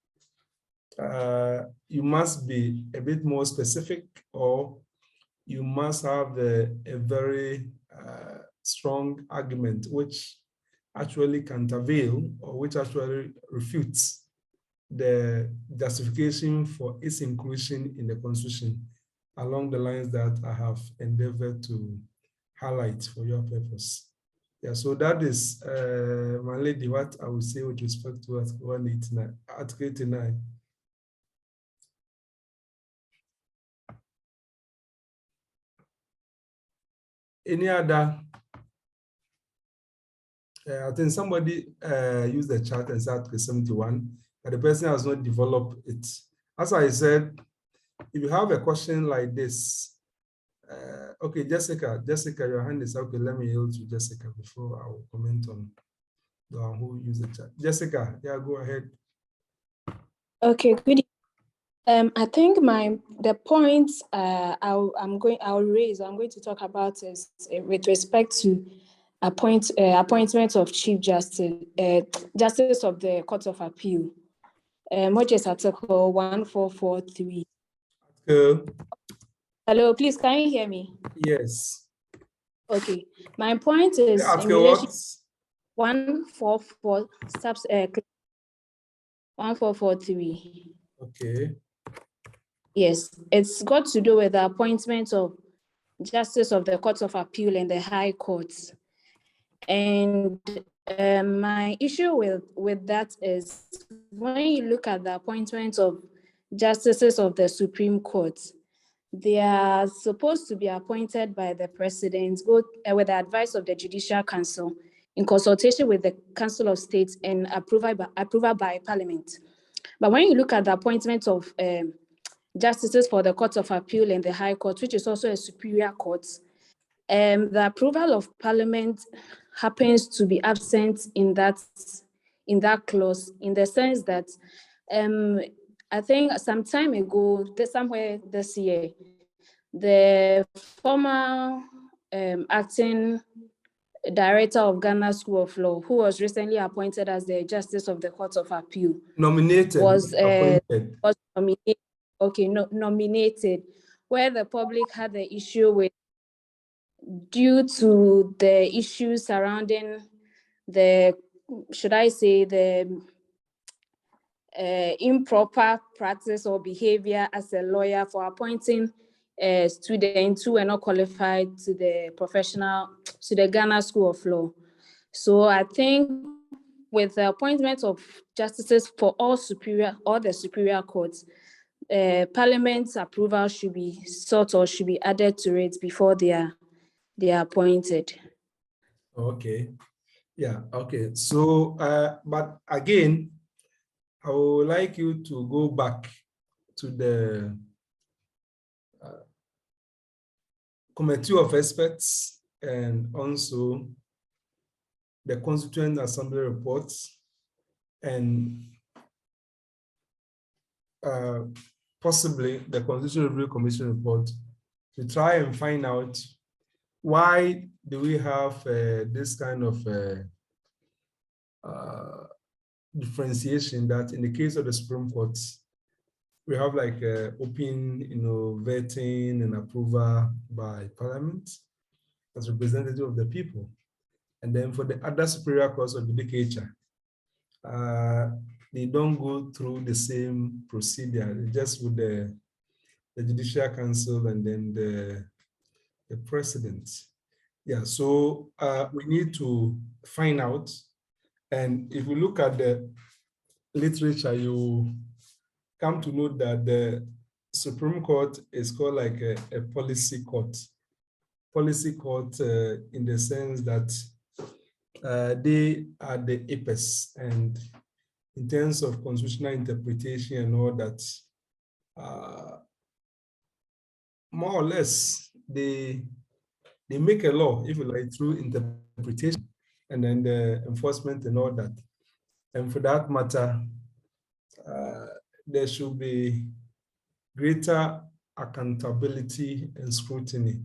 Speaker 1: you must be a bit more specific, or you must have a very strong argument which actually countervail or which actually refutes the justification for its inclusion in the Constitution, along the lines that I have endeavored to highlight for your purpose. Yeah, so that is, my lady, what I would say with respect to Article 89. Any other? I think somebody used the chat and said Article 71, but the person has not developed it. As I said, if you have a question like this, okay, Jessica, your hand is okay. Let me yield to Jessica before I will comment on the one who used the chat. Jessica, yeah, go ahead.
Speaker 5: Okay, good. I think the points I'm going to talk about is with respect to appointment of Chief Justice, Justice of the Court of Appeal, which is Article 1443. Hello, please, can you hear me?
Speaker 1: Yes.
Speaker 5: Okay, my point is in relation 1443.
Speaker 1: Okay.
Speaker 5: Yes, it's got to do with the appointment of Justice of the Court of Appeal and the High Courts. And my issue with that is when you look at the appointment of Justices of the Supreme Court, they are supposed to be appointed by the President with the advice of the Judicial Council in consultation with the Council of State and approval by Parliament. But when you look at the appointment of Justices for the Court of Appeal and the High Court, which is also a superior court, the approval of Parliament happens to be absent in that clause, in the sense that I think some time ago, somewhere this year, the former acting director of Ghana School of Law, who was recently appointed as the Justice of the Court of Appeal,
Speaker 1: Nominated,
Speaker 5: was
Speaker 1: appointed.
Speaker 5: nominated. Okay, nominated, where the public had the issue with, due to the issues surrounding the, should I say, the improper practice or behavior as a lawyer for appointing students who were not qualified to the Ghana School of Law. So I think with the appointment of justices for all the superior courts, Parliament's approval should be sought or should be added to it before they are appointed.
Speaker 1: Okay. Yeah, okay. So, but again, I would like you to go back to the committee of experts and also the Constituent Assembly reports and possibly the Constitutional Review Commission report to try and find out why do we have this kind of differentiation that in the case of the Supreme Court, we have like open, vetting and approval by Parliament as representative of the people. And then for the other superior courts of judicature, they don't go through the same procedure, just with the Judicial Council and then the President. Yeah, so we need to find out. And if we look at the literature, you come to know that the Supreme Court is called like a policy court. Policy court in the sense that they are the apex, and in terms of constitutional interpretation and all that, more or less, they make a law, if you like, through interpretation and then the enforcement and all that. And for that matter, there should be greater accountability and scrutiny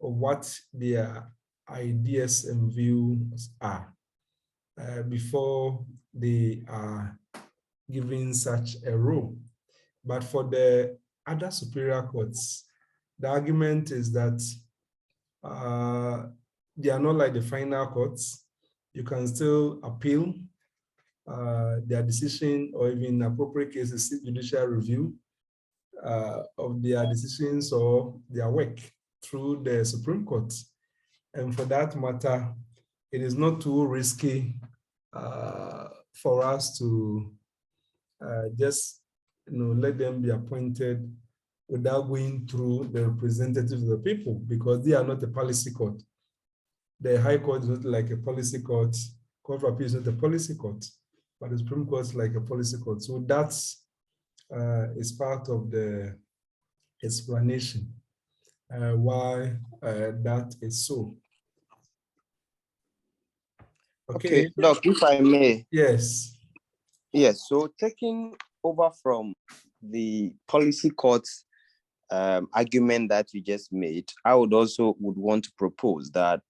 Speaker 1: of what their ideas and views are before they are given such a role. But for the other superior courts, the argument is that they are not like the final courts. You can still appeal their decision, or even in appropriate cases, seek judicial review of their decisions or their work through the Supreme Court. And for that matter, it is not too risky for us to just let them be appointed without going through the representatives of the people, because they are not a policy court. The High Court is not like a policy court. Court of Appeal is not a policy court, but the Supreme Court is like a policy court. So that's is part of the explanation why that is so.
Speaker 3: Okay, Doc, if I may.
Speaker 1: Yes.
Speaker 3: Yes, so taking over from the policy court's argument that you just made, I would want to propose that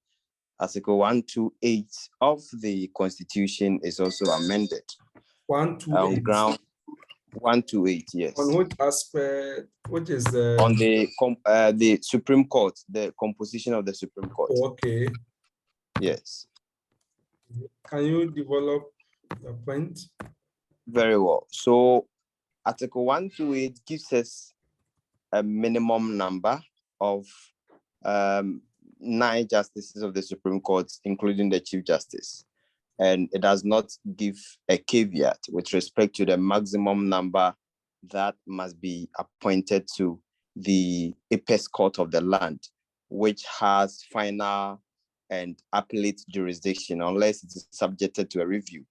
Speaker 3: Article 128 of the Constitution is also amended.
Speaker 1: 128.
Speaker 3: On ground 128, yes.
Speaker 1: On which aspect? What is the?
Speaker 3: On the Supreme Court, the composition of the Supreme Court.
Speaker 1: Okay.
Speaker 3: Yes.
Speaker 1: Can you develop the point?
Speaker 3: Very well. So Article 128 gives us a minimum number of 9 justices of the Supreme Court, including the Chief Justice. And it does not give a caveat with respect to the maximum number that must be appointed to the apex court of the land, which has final and appellate jurisdiction unless it is subjected to a review.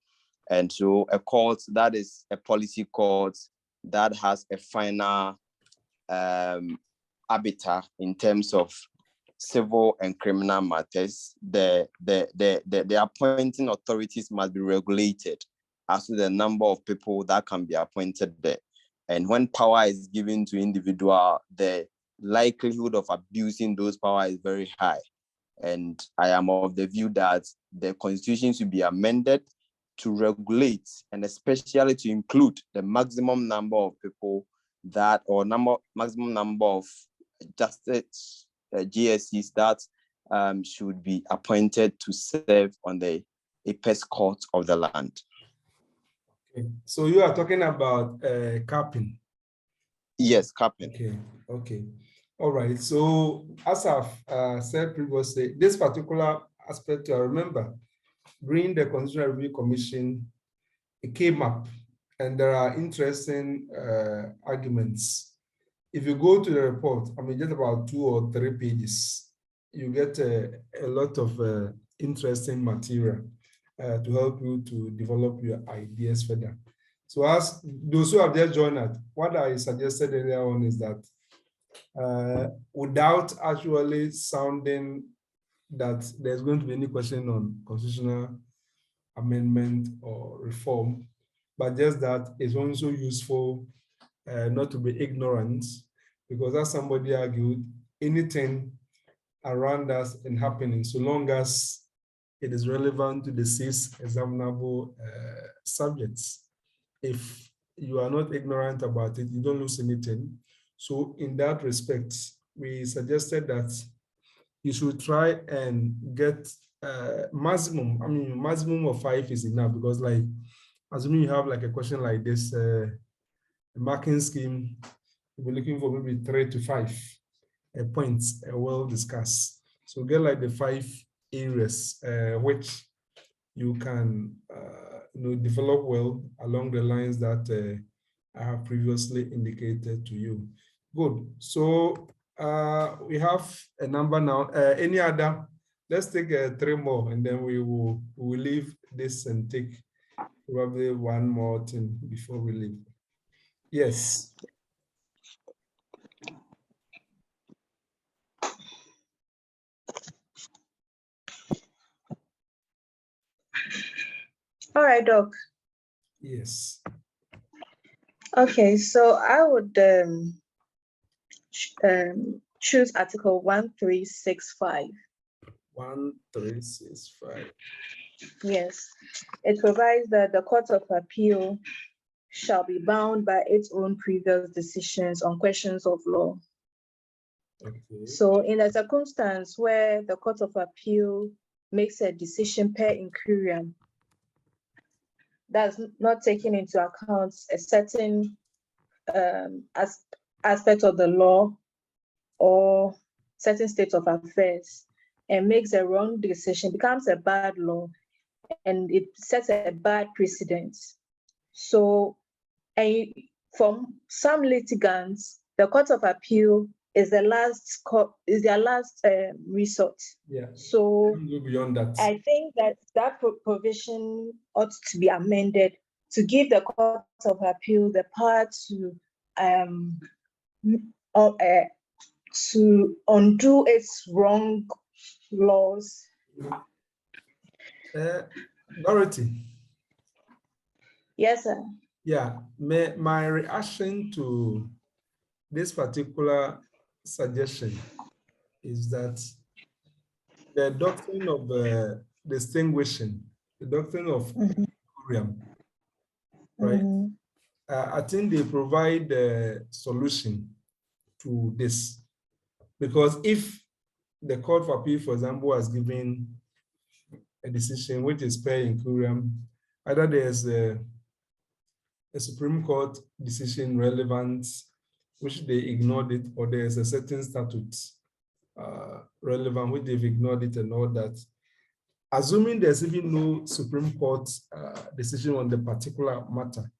Speaker 3: And so a court that is a policy court that has a final arbiter in terms of civil and criminal matters, the appointing authorities must be regulated as to the number of people that can be appointed there. And when power is given to individual, the likelihood of abusing those powers is very high. And I am of the view that the constitution should be amended to regulate and especially to include the maximum number of people that, or maximum number of justice GSCs that should be appointed to serve on the apex court of the land.
Speaker 1: Okay. So you are talking about capping.
Speaker 3: Yes, capping.
Speaker 1: Okay, okay. All right. So as I've said previously, this particular aspect, I remember during the Constitutional Review Commission, it came up, and there are interesting arguments. If you go to the report, I mean, just about 2 or 3 pages, you get a lot of interesting material to help you to develop your ideas further. So as those who have just joined us, what I suggested earlier on is that without actually sounding that there's going to be any question on constitutional amendment or reform, but just that it's also useful not to be ignorant, because as somebody argued, anything around us and happening, so long as it is relevant to the 6 examinable subjects. If you are not ignorant about it, you don't lose anything. So in that respect, we suggested that you should try and get maximum, I mean, maximum of 5 is enough, because like, assuming you have like a question like this, marking scheme, you'll be looking for maybe 3 to 5 points well discussed. So get like the 5 areas which you can develop well along the lines that I have previously indicated to you. Good. So we have a number now. Any other? Let's take 3 more, and then we will leave this and take probably 1 more thing before we leave. Yes.
Speaker 6: All right, Doc.
Speaker 1: Yes.
Speaker 6: Okay, so I would choose Article 1365.
Speaker 1: 1365.
Speaker 6: Yes, it provides that the Court of Appeal shall be bound by its own previous decisions on questions of law.
Speaker 1: Okay.
Speaker 6: So in a circumstance where the Court of Appeal makes a decision per incuriam, that's not taking into account a certain aspect of the law or certain state of affairs, and makes a wrong decision, becomes a bad law, and it sets a bad precedent. So, from some litigants, the Court of Appeal is their last resort.
Speaker 1: Yeah.
Speaker 6: So
Speaker 1: Go beyond that.
Speaker 6: I think that provision ought to be amended to give the Court of Appeal the power to undo its wrong laws.
Speaker 1: Dorothy.
Speaker 6: Yes, sir.
Speaker 1: Yeah, my reaction to this particular suggestion is that the doctrine of distinguishing, the doctrine of incuriam, right? I think they provide the solution to this, because if the Court of Appeal, for example, has given a decision which is per incuriam, either there's a Supreme Court decision relevant, which they ignored it, or there's a certain statute relevant, which they've ignored it and all that. Assuming there's even no Supreme Court decision on the particular matter,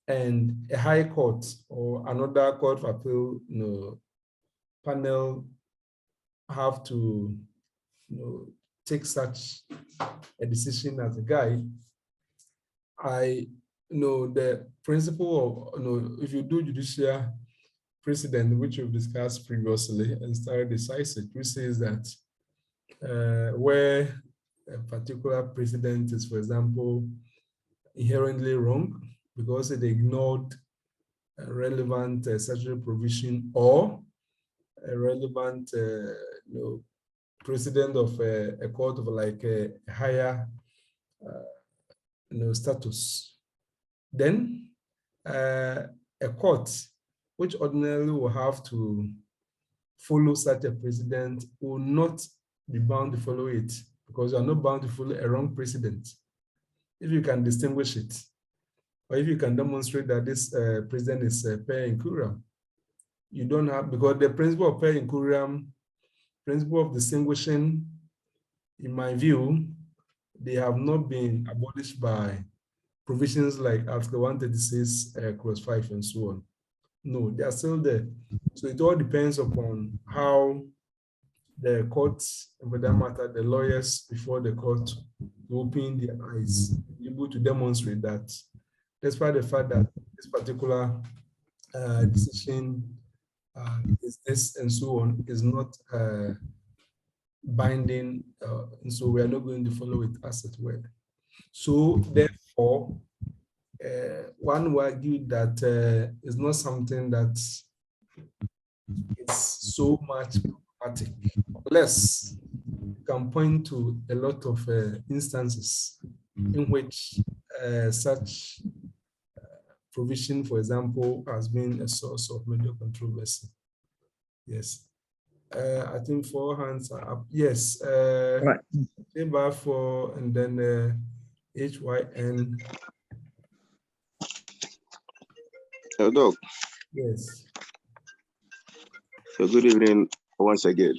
Speaker 1: and a high court or another Court of Appeal panel have to take such a decision as a guide, I know the principle of if you do judicial precedent, which we've discussed previously, and stare decisis, which says that where a particular precedent is, for example, inherently wrong because it ignored a relevant statutory provision or a relevant president of a court of like a higher status. Then a court which ordinarily will have to follow such a president will not be bound to follow it, because you are not bound to follow a wrong precedent. If you can distinguish it, or if you can demonstrate that this president is per incuriam, you don't have, because the principle of per incuriam, principle of distinguishing, in my view, they have not been abolished by provisions like Article 136, clause 5, and so on. No, they are still there. So it all depends upon how the courts, and for that matter, the lawyers before the court, open their eyes, able to demonstrate that, despite the fact that this particular decision is this and so on, is not binding, and so we are not going to follow it as it were. So therefore, one will argue that it's not something that is so much problematic, unless you can point to a lot of instances in which such provision, for example, has been a source of major controversy. Yes. I think 4 hands are up. Yes.
Speaker 7: Right.
Speaker 1: For, and then HYN.
Speaker 2: Hello.
Speaker 1: Yes.
Speaker 2: So good evening once again.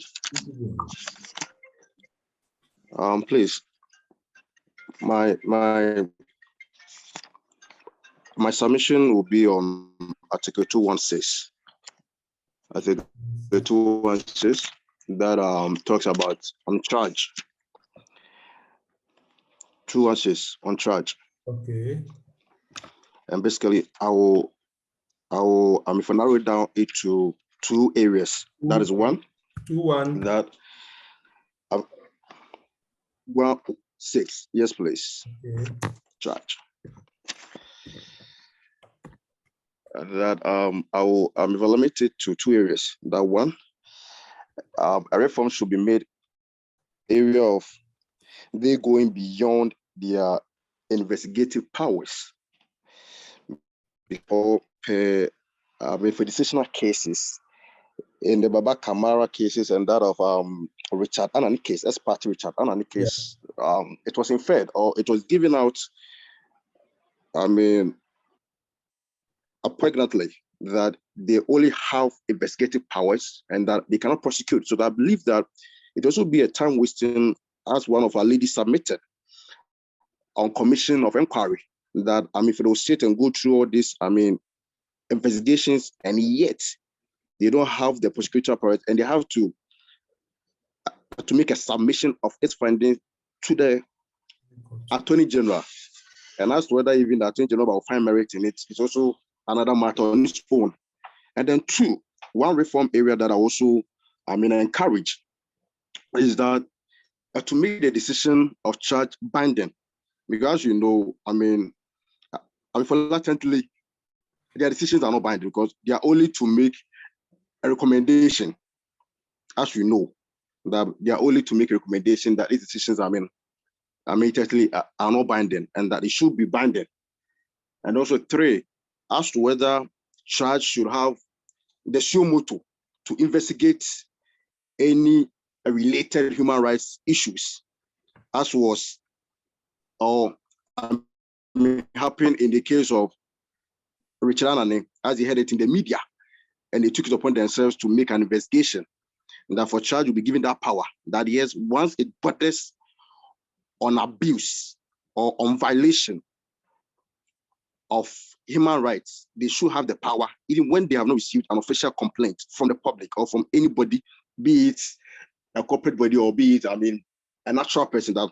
Speaker 2: Please, my submission will be on Article 216. I think the 216 that talks about on charge. 216 on charge.
Speaker 1: Okay.
Speaker 2: And basically, I will if I narrow it down into 2 areas. That is 1.
Speaker 1: 2-1.
Speaker 2: That 1-6. Yes, please.
Speaker 1: Okay.
Speaker 2: Charge. That I will limit it to 2 areas. That 1, a reform should be made area of they going beyond their investigative powers. Before for decisional cases, in the Baba Kamara cases and that of Richard Anani case, as party Richard Anani case, it was inferred or it was given out, apparently that they only have investigative powers and that they cannot prosecute. So I believe that it also be a time wasting, as one of our ladies submitted on commission of inquiry, that if they will sit and go through all this, investigations, and yet they don't have the prosecutor powers, and they have to make a submission of its findings to the Attorney General. And as to whether even the Attorney General will find merit in it, it's also another matter on its own. And then 2, one reform area that I also encourage is that to make the decision of charge binding, because for latently, their decisions are not binding because they are only to make a recommendation. As you know, that they are only to make a recommendation that these decisions are not binding and that it should be binding. And also 3, as to whether charge should have the suo motu to investigate any related human rights issues, as was happened in the case of Richard Anani, as he had it in the media, and they took it upon themselves to make an investigation. And that for charge will be given that power, that yes, once it borders on abuse or on violation of human rights, they should have the power, even when they have not received an official complaint from the public or from anybody, be it a corporate body or be it, a natural person, that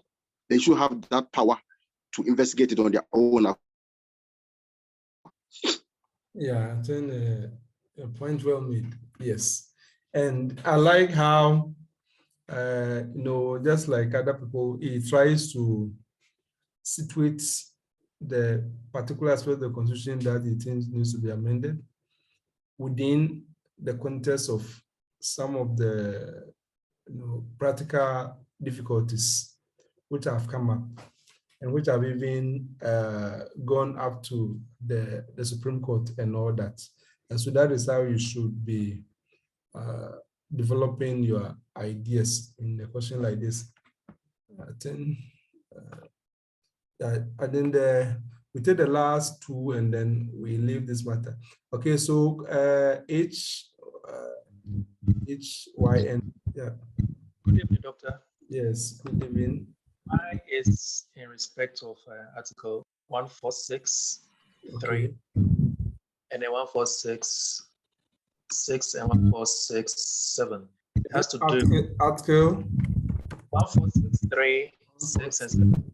Speaker 2: they should have that power to investigate it on their own.
Speaker 1: Yeah, I think a point well made. Yes. And I like how, just like other people, he tries to situate the particular aspect of the Constitution that he thinks needs to be amended within the context of some of the practical difficulties which have come up and which have even gone up to the Supreme Court and all that. And so that is how you should be developing your ideas in a question like this. I think we take the last two and then we leave this matter. Okay, so HYN, yeah.
Speaker 7: Good evening, Doctor.
Speaker 1: Yes, good evening.
Speaker 7: I is in respect of Article 146.3
Speaker 1: Okay.
Speaker 7: and then 146.6 and 146.7. It has to do
Speaker 1: Article
Speaker 7: 146.3, 6 and 7.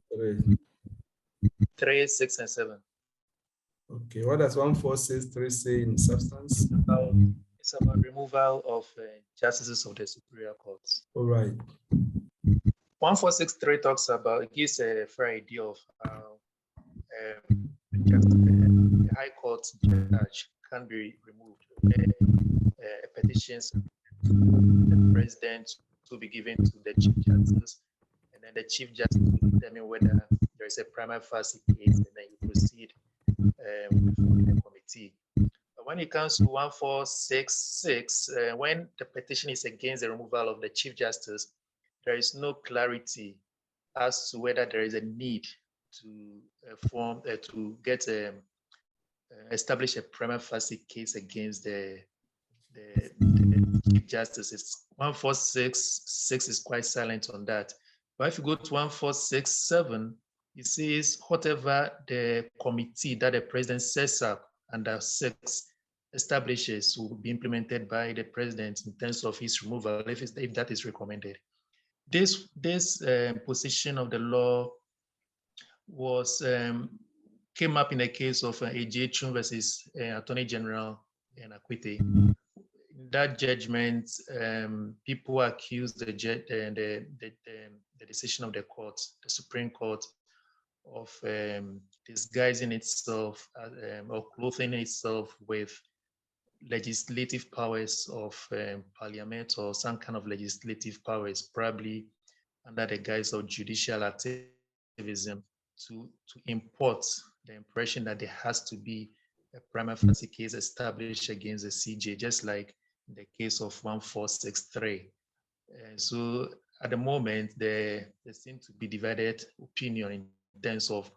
Speaker 7: 3, 6 and 7.
Speaker 1: Okay, what does 146.3 say in substance?
Speaker 7: It's about removal of justices of the Superior Courts.
Speaker 1: All right.
Speaker 7: 146.3 talks about, it gives a fair idea of how the High Court judge can be removed. Petitions to the president to be given to the Chief Justice, and then the Chief Justice will determine whether there is a prima facie case, and then you proceed with the committee. But when it comes to 146.6, when the petition is against the removal of the Chief Justice, there is no clarity as to whether there is a need to establish a prima facie case against the Chief Justice. It's 146.6 is quite silent on that. But if you go to 146.7, it says whatever the committee that the president sets up under 6 establishes will be implemented by the president in terms of his removal if that is recommended. This position of the law was came up in the case of A.J. Chun versus Attorney General and Akwete. In that judgment, people accused the decision of the court, the Supreme Court, of disguising itself or clothing itself with legislative powers of parliament or some kind of legislative powers, probably under the guise of judicial activism, to import the impression that there has to be a prima facie case established against the CJ, just like in the case of 146.3. So at the moment, there seems to be divided opinion in terms of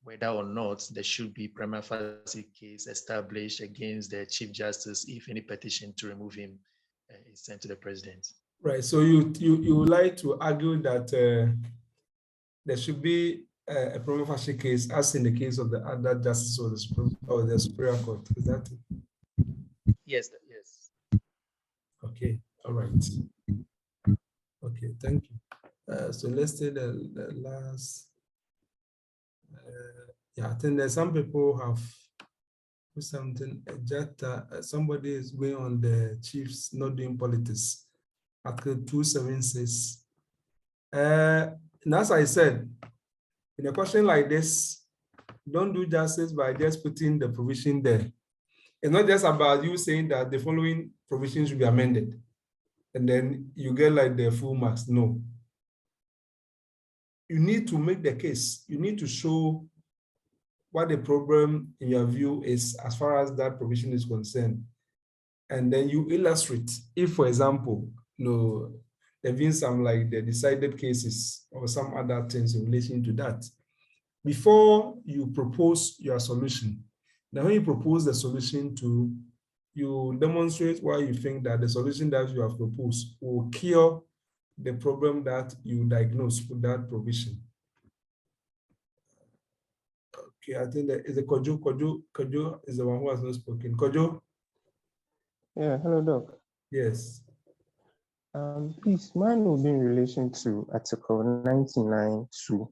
Speaker 7: whether or not there should be prima facie case established against the Chief Justice if any petition to remove him is sent to the president.
Speaker 1: Right. So you would like to argue that there should be a prima facie case, as in the case of the other justices of the Superior Court. Is that it?
Speaker 7: Yes. Yes.
Speaker 1: Okay. All right. Okay. Thank you. So let's say the last. Yeah, I think that some people have put something. Somebody is going on the chiefs not doing politics. Article 276. And as I said, in a question like this, don't do justice by just putting the provision there. It's not just about you saying that the following provisions should be amended, and then you get like the full marks. No. You need to make the case. You need to show what the problem in your view is as far as that provision is concerned. And then you illustrate, if, for example, there have been some like the decided cases or some other things in relation to that. Before you propose your solution, now when you propose the solution you demonstrate why you think that the solution that you have proposed will cure the problem that you diagnose with that provision. Okay, I think that is a Kojo. Kojo is the one who has not spoken. Kojo?
Speaker 8: Yeah, hello, Doc.
Speaker 1: Yes.
Speaker 8: Please, mine will be in relation to Article 99.2,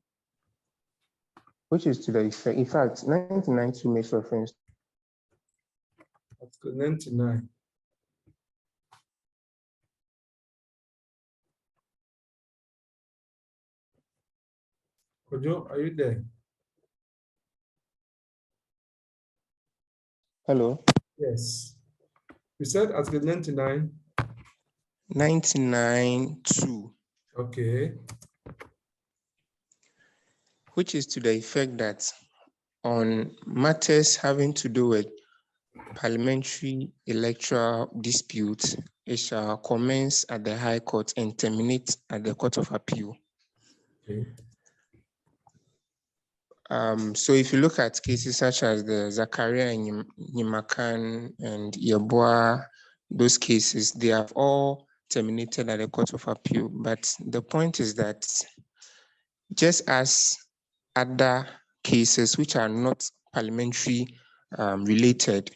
Speaker 8: which is to the effect, in fact, 99.2 makes reference.
Speaker 1: Article 99. Kojo, are you there?
Speaker 8: Hello?
Speaker 1: Yes. You said Article 99.
Speaker 8: 99(2).
Speaker 1: Okay.
Speaker 8: Which is to the effect that on matters having to do with parliamentary electoral disputes, it shall commence at the High Court and terminate at the Court of Appeal.
Speaker 1: Okay.
Speaker 8: So if you look at cases such as the Zakaria and Nimakan and Yeboah, those cases, they have all terminated at the Court of Appeal. But the point is that just as other cases which are not parliamentary related,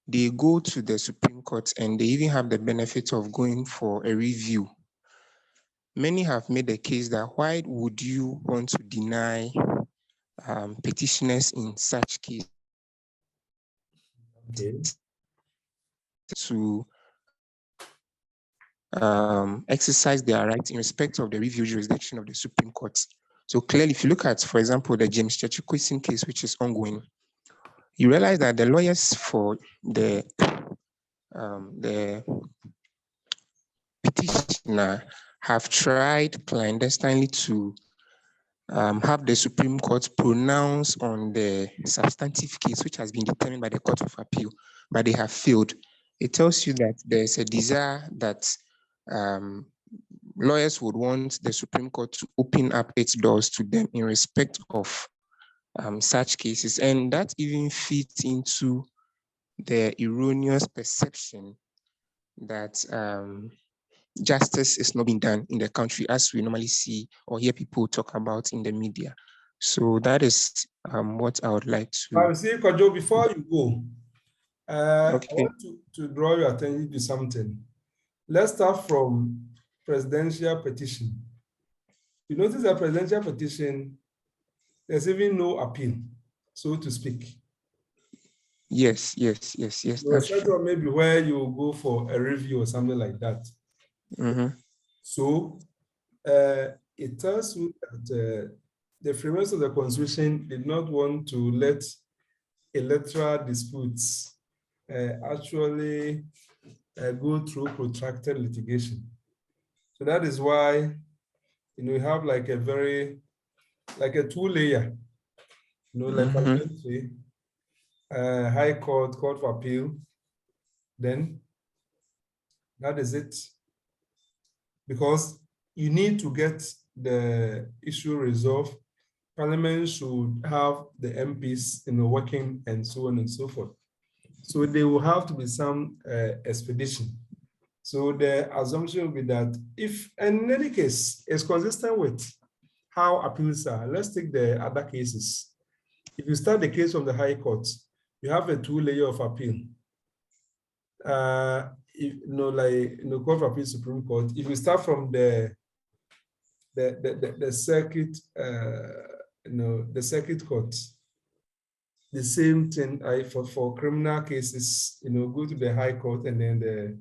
Speaker 8: they go to the Supreme Court and they even have the benefit of going for a review. Many have made the case that why would you want to deny petitioners in such cases to exercise their rights in respect of the review jurisdiction of the Supreme Court. So clearly, if you look at, for example, the James Chechukwisin case, which is ongoing, you realize that the lawyers for the petitioner have tried clandestinely to have the Supreme Court pronounce on the substantive case, which has been determined by the Court of Appeal, but they have failed. It tells you that there's a desire that lawyers would want the Supreme Court to open up its doors to them in respect of such cases. And that even fits into the erroneous perception that justice is not being done in the country as we normally see or hear people talk about in the media. So that is what I would like to.
Speaker 1: I see, Kojo, before you go,
Speaker 8: Okay.
Speaker 1: I want to draw your attention to something. Let's start from presidential petition. You notice that presidential petition, there's even no appeal, so to speak.
Speaker 8: Yes. That's true.
Speaker 1: Maybe where you go for a review or something like that. So it tells you that the framers of the Constitution did not want to let electoral disputes actually go through protracted litigation. So that is why you have like a two-layer, like parliamentary, High Court, Court of Appeal. Then that is it. Because you need to get the issue resolved. Parliament should have the MPs working and so on and so forth. So there will have to be some expedition. So the assumption will be that if, and in any case, it's consistent with how appeals are. Let's take the other cases. If you start the case from the High Court, you have a two-layer of appeal. Court of Appeal, Supreme Court. If you start from the circuit, the circuit court, the same thing. For criminal cases, go to the High Court and then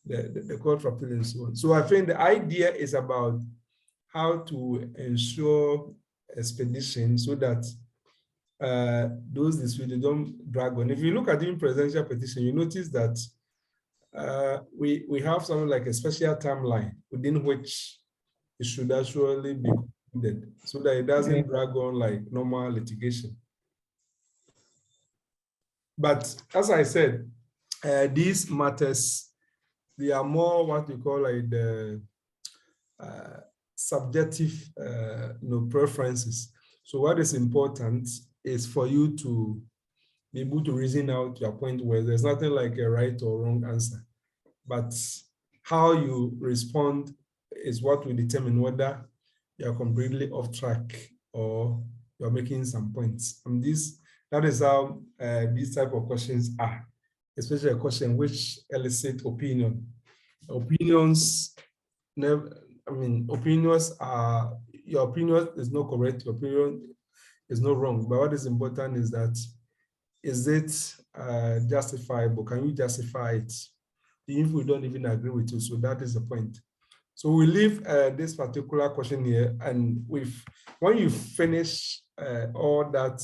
Speaker 1: the Court of Appeal and so on. So I think the idea is about how to ensure expedition so that those disputes don't drag on. If you look at the presidential petition, you notice that we have something like a special timeline within which it should actually be concluded so that it doesn't drag on like normal litigation. But as I said, these matters, they are more what we call like the subjective preferences. So what is important is for you to be able to reason out your point where there's nothing like a right or wrong answer, but how you respond is what will determine whether you're completely off track or you're making some points. And that is how these type of questions are, especially a question which elicit opinion. Opinions are, your opinion is not correct, your opinion is not wrong, but what is important is that, is it justifiable? Can you justify it? Even if we don't even agree with you, so that is the point. So we leave this particular question here, and when you finish all that,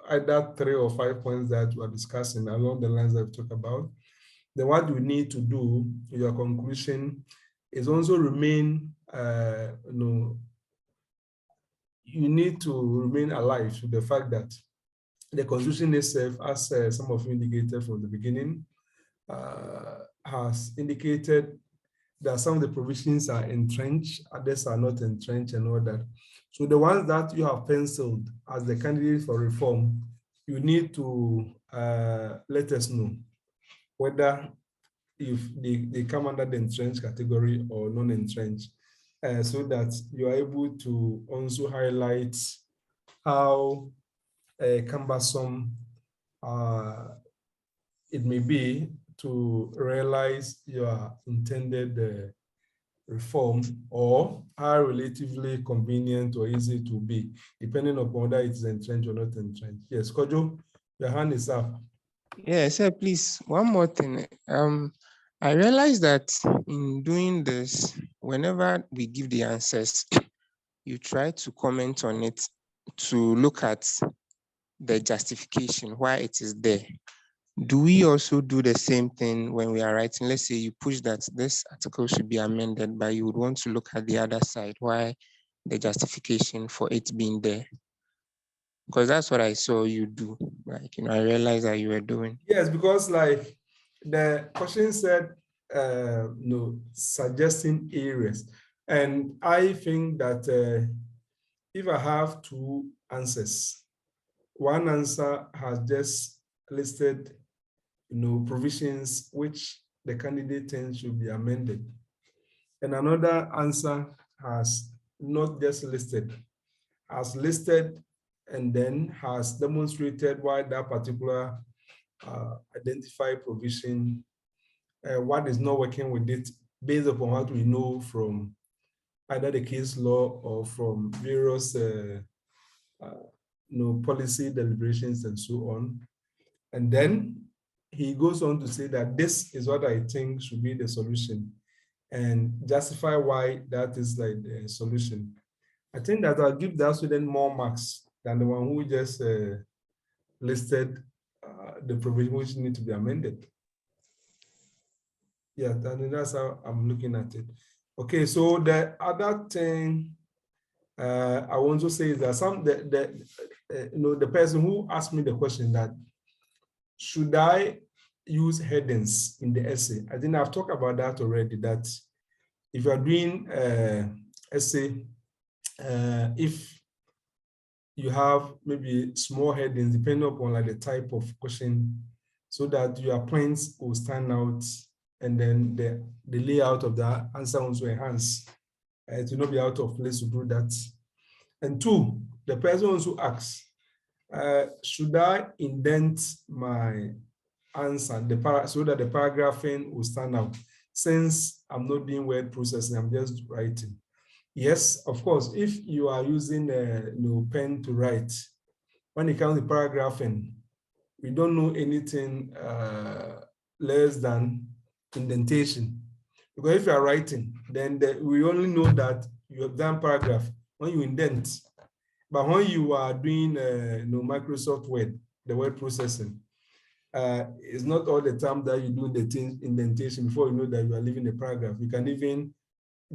Speaker 1: either 3 or 5 points that we're discussing along the lines that I've talked about, then what you need to do, your conclusion, is also remain, you need to remain alive to the fact that the Constitution itself, as some of you indicated from the beginning, has indicated that some of the provisions are entrenched, others are not entrenched and all that. So the ones that you have penciled as the candidates for reform, you need to let us know whether if they come under the entrenched category or non-entrenched, so that you are able to also highlight how cumbersome it may be to realize your intended reform, or how relatively convenient or easy to be, depending upon whether it is entrenched or not entrenched. Yes, Kojo, your hand is up.
Speaker 8: Yeah, sir, please, one more thing. I realized that in doing this, whenever we give the answers, you try to comment on it to look at the justification, why it is there. Do we also do the same thing when we are writing? Let's say you push that this article should be amended, but you would want to look at the other side, why the justification for it being there. Because that's what I saw you do. Like, I realized that you were doing.
Speaker 1: Yes, because like the question said, suggesting areas. And I think that if I have two answers, one answer has just listed, provisions which the candidate thinks should be amended. And another answer has not just listed, has listed and then has demonstrated why that particular identified provision, what is not working with it, based upon what we know from either the case law or from various policy deliberations and so on. And then he goes on to say that this is what I think should be the solution and justify why that is like the solution. I think that I'll give that student more marks than the one who just listed the provision which need to be amended. Yeah, that's how I'm looking at it. Okay, so the other thing I want to say is that the person who asked me the question that should I use headings in the essay? I think I've talked about that already, that if you are doing essay, if you have maybe small headings, depending upon like the type of question, so that your points will stand out, and then the layout of the answer also enhance. It will not be out of place to do that. And two, the person also asks, should I indent my answer so that the paragraphing will stand out? Since I'm not doing word processing, I'm just writing. Yes, of course, if you are using a pen to write, when it comes to paragraphing, we don't know anything less than indentation. Because if you are writing, then we only know that you have done paragraph when you indent. But when you are doing Microsoft Word, the word processing, it's not all the time that you do the indentation before you know that you are leaving the paragraph. You can even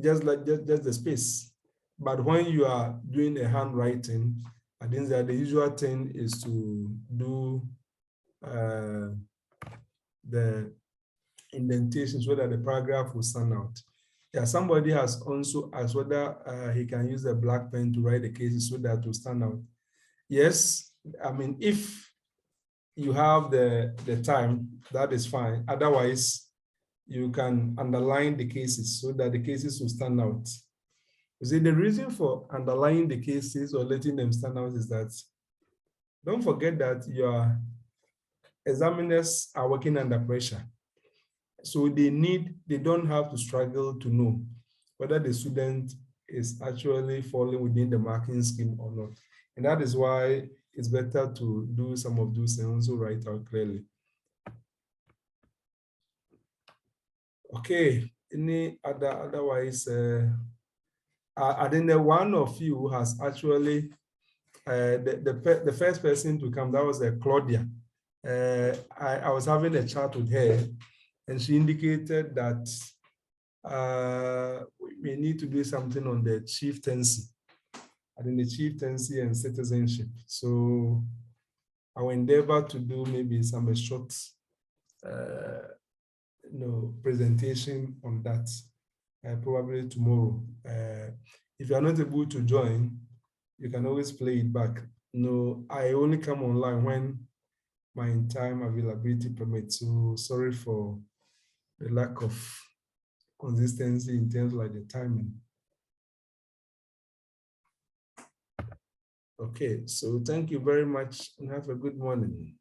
Speaker 1: just the space. But when you are doing a handwriting, I think that the usual thing is to do the indentation so that the paragraph will stand out. Yeah, somebody has also asked whether he can use a black pen to write the cases so that it will stand out. Yes, I mean, if you have the time, that is fine. Otherwise, you can underline the cases so that the cases will stand out. You see, the reason for underlining the cases or letting them stand out is that don't forget that your examiners are working under pressure. So they don't have to struggle to know whether the student is actually falling within the marking scheme or not. And that is why it's better to do some of those and also write out clearly. Okay, otherwise, I think that one of you has actually, the first person to come, that was Claudia. I was having a chat with her, and she indicated that we may need to do something on the chieftaincy, the chieftaincy and citizenship. So I will endeavor to do maybe some short presentation on that, probably tomorrow. If you are not able to join, you can always play it back. No, I only come online when my time availability permits. So sorry for the lack of consistency in terms of like the timing. Okay, so thank you very much and have a good morning.